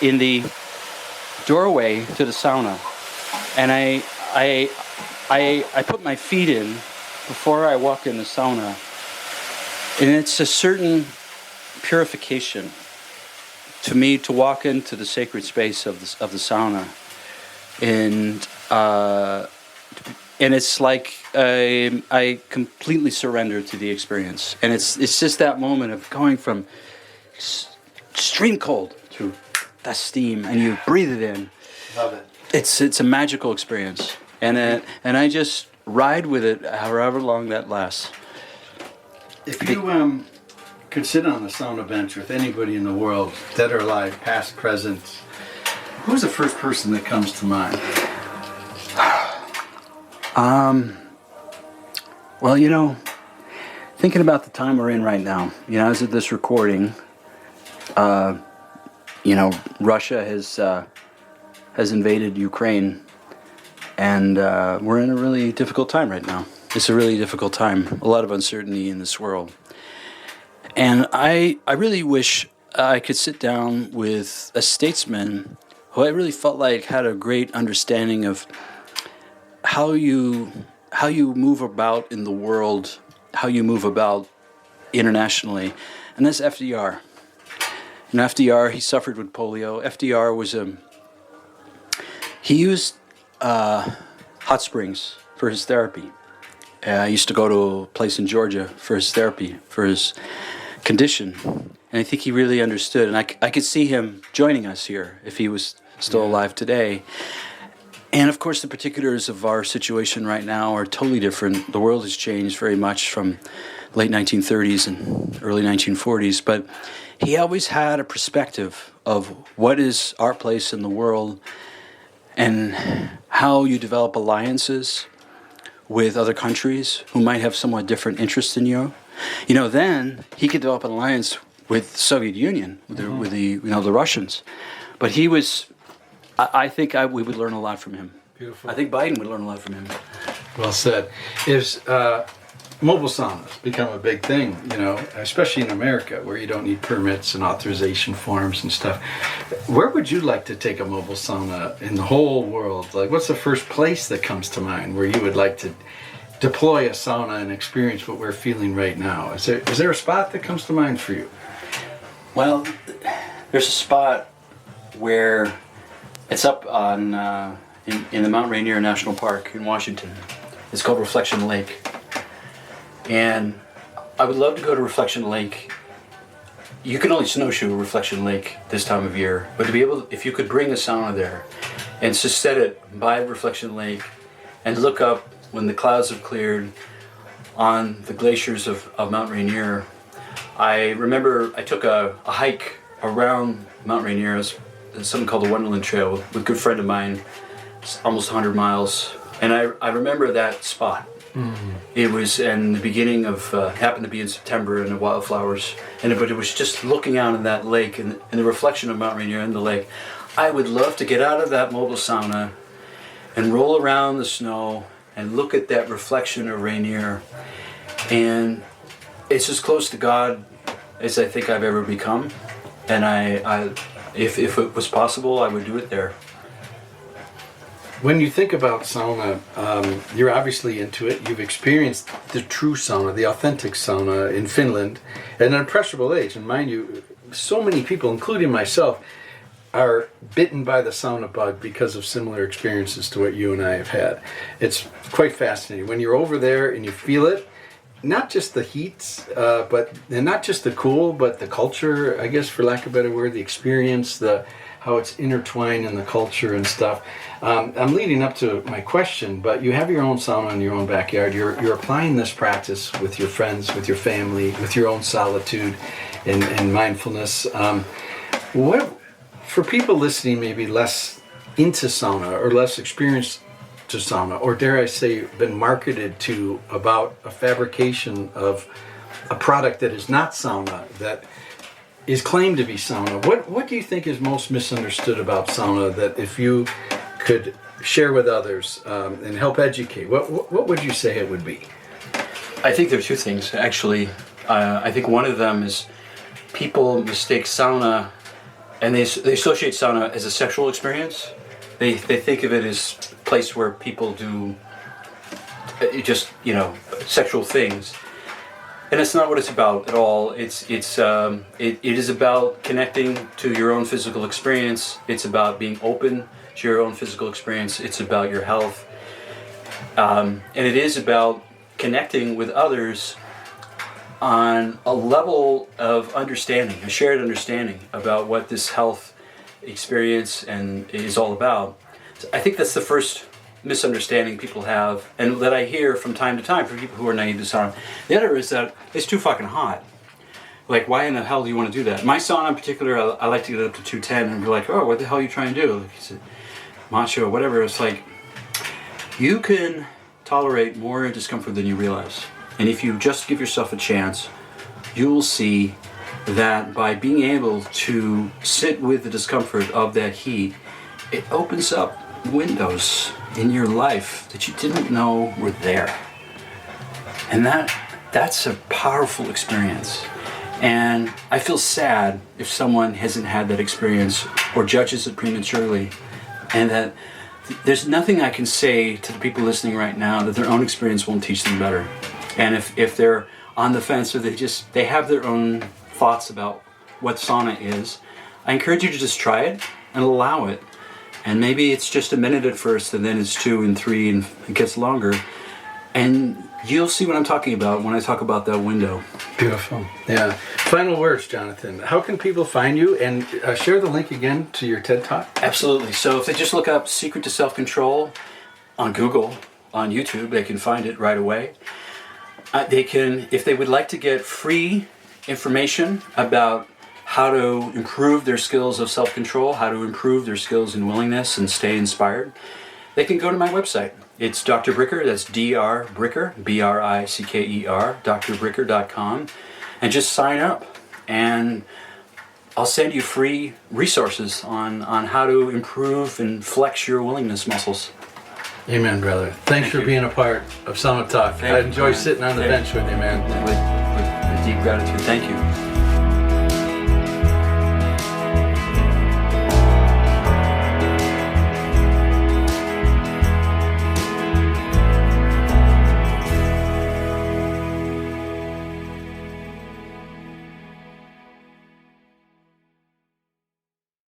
in the doorway to the sauna, and I put my feet in before I walk in the sauna, and it's a certain purification to me to walk into the sacred space of the sauna, and it's like I completely surrender to the experience, and it's just that moment of going from extreme cold to that steam, and you breathe it in. Love it. It's a magical experience, and I just ride with it however long that lasts. If you could sit on the sauna bench with anybody in the world, dead or alive, past, present, Who's the first person that comes to mind? Well, thinking about the time we're in right now, as of this recording, Russia has invaded Ukraine, and we're in a really difficult time right now. It's a really difficult time, a lot of uncertainty in this world. And I really wish I could sit down with a statesman who I really felt like had a great understanding of how you move about in the world, how you move about internationally, and that's FDR. FDR, he suffered with polio. FDR he used hot springs for his therapy. I used to go to a place in Georgia for his therapy, for his condition, and I think he really understood, and I could see him joining us here if he was still alive today. And of course, the particulars of our situation right now are totally different. The world has changed very much from late 1930s and early 1940s, but he always had a perspective of what is our place in the world and how you develop alliances with other countries who might have somewhat different interests than you. Then he could develop an alliance with the Soviet Union, with the Russians. But he was, I think we would learn a lot from him. Beautiful. I think Biden would learn a lot from him. Well said. Is mobile saunas become a big thing, especially in America, where you don't need permits and authorization forms and stuff. Where would you like to take a mobile sauna in the whole world? Like, what's the first place that comes to mind where you would like to deploy a sauna and experience what we're feeling right now? Is there a spot that comes to mind for you? Well, there's a spot where it's up on in the Mount Rainier National Park in Washington. It's called Reflection Lake. And I would love to go to Reflection Lake. You can only snowshoe Reflection Lake this time of year, but to be able, if you could bring a sauna there and just set it by Reflection Lake and look up when the clouds have cleared on the glaciers of Mount Rainier. I remember I took a hike around Mount Rainier. It's something called the Wonderland Trail with a good friend of mine. It's almost 100 miles. And I remember that spot. Mm-hmm. It was in the beginning of, happened to be in September in the wildflowers. But it was just looking out in that lake and the reflection of Mount Rainier in the lake. I would love to get out of that mobile sauna and roll around the snow and look at that reflection of Rainier. And it's as close to God as I think I've ever become. And if it was possible, I would do it there. When you think about sauna, you're obviously into it. You've experienced the true sauna, the authentic sauna in Finland at an impressionable age. And mind you, so many people, including myself, are bitten by the sauna bug because of similar experiences to what you and I have had. It's quite fascinating. When you're over there and you feel it, not just the heat, and not just the cool, but the culture, I guess, for lack of a better word, the experience, how it's intertwined in the culture and stuff. I'm leading up to my question, but you have your own sauna in your own backyard. You're applying this practice with your friends, with your family, with your own solitude and mindfulness. What, for people listening maybe less into sauna or less experienced to sauna, or dare I say been marketed to about a fabrication of a product that is not sauna, that is claimed to be sauna, what do you think is most misunderstood about sauna that if you could share with others and help educate, what would you say it would be? I think there are two things, actually. I think one of them is people mistake sauna, and they associate sauna as a sexual experience. They think of it as a place where people do just, sexual things. And that's not what it's about at all. It is about connecting to your own physical experience. It's about being open to your own physical experience. It's about your health. And it is about connecting with others on a level of understanding, a shared understanding about what this health experience and is all about. So I think that's the first misunderstanding people have, and that I hear from time to time from people who are naive to sauna. The other is that it's too fucking hot. Like, why in the hell do you want to do that? My sauna in particular, I like to get up to 210 and be like, oh, what the hell are you trying to do? Like, he said, macho, whatever. It's like, you can tolerate more discomfort than you realize. And if you just give yourself a chance, you will see that by being able to sit with the discomfort of that heat, it opens up windows in your life that you didn't know were there. And that's a powerful experience. And I feel sad if someone hasn't had that experience or judges it prematurely, and that there's nothing I can say to the people listening right now that their own experience won't teach them better. And if they're on the fence or they have their own thoughts about what sauna is, I encourage you to just try it and allow it. And maybe it's just a minute at first, and then it's 2 and 3, and it gets longer. And you'll see what I'm talking about when I talk about that window. Beautiful. Yeah. Final words, Jonathan. How can people find you? And share the link again to your TED Talk. Absolutely. So if they just look up Secret to Self-Control on Google, on YouTube, they can find it right away. They can, if they would like to get free information about how to improve their skills of self-control, how to improve their skills in willingness and stay inspired, they can go to my website. It's Dr. Bricker, that's Dr. Bricker, Bricker, drbricker.com, and just sign up. And I'll send you free resources on how to improve and flex your willingness muscles. Amen, brother. Thanks for being a part of Sauna Talk. I enjoy sitting on the bench with you, man. With deep gratitude. Thank you.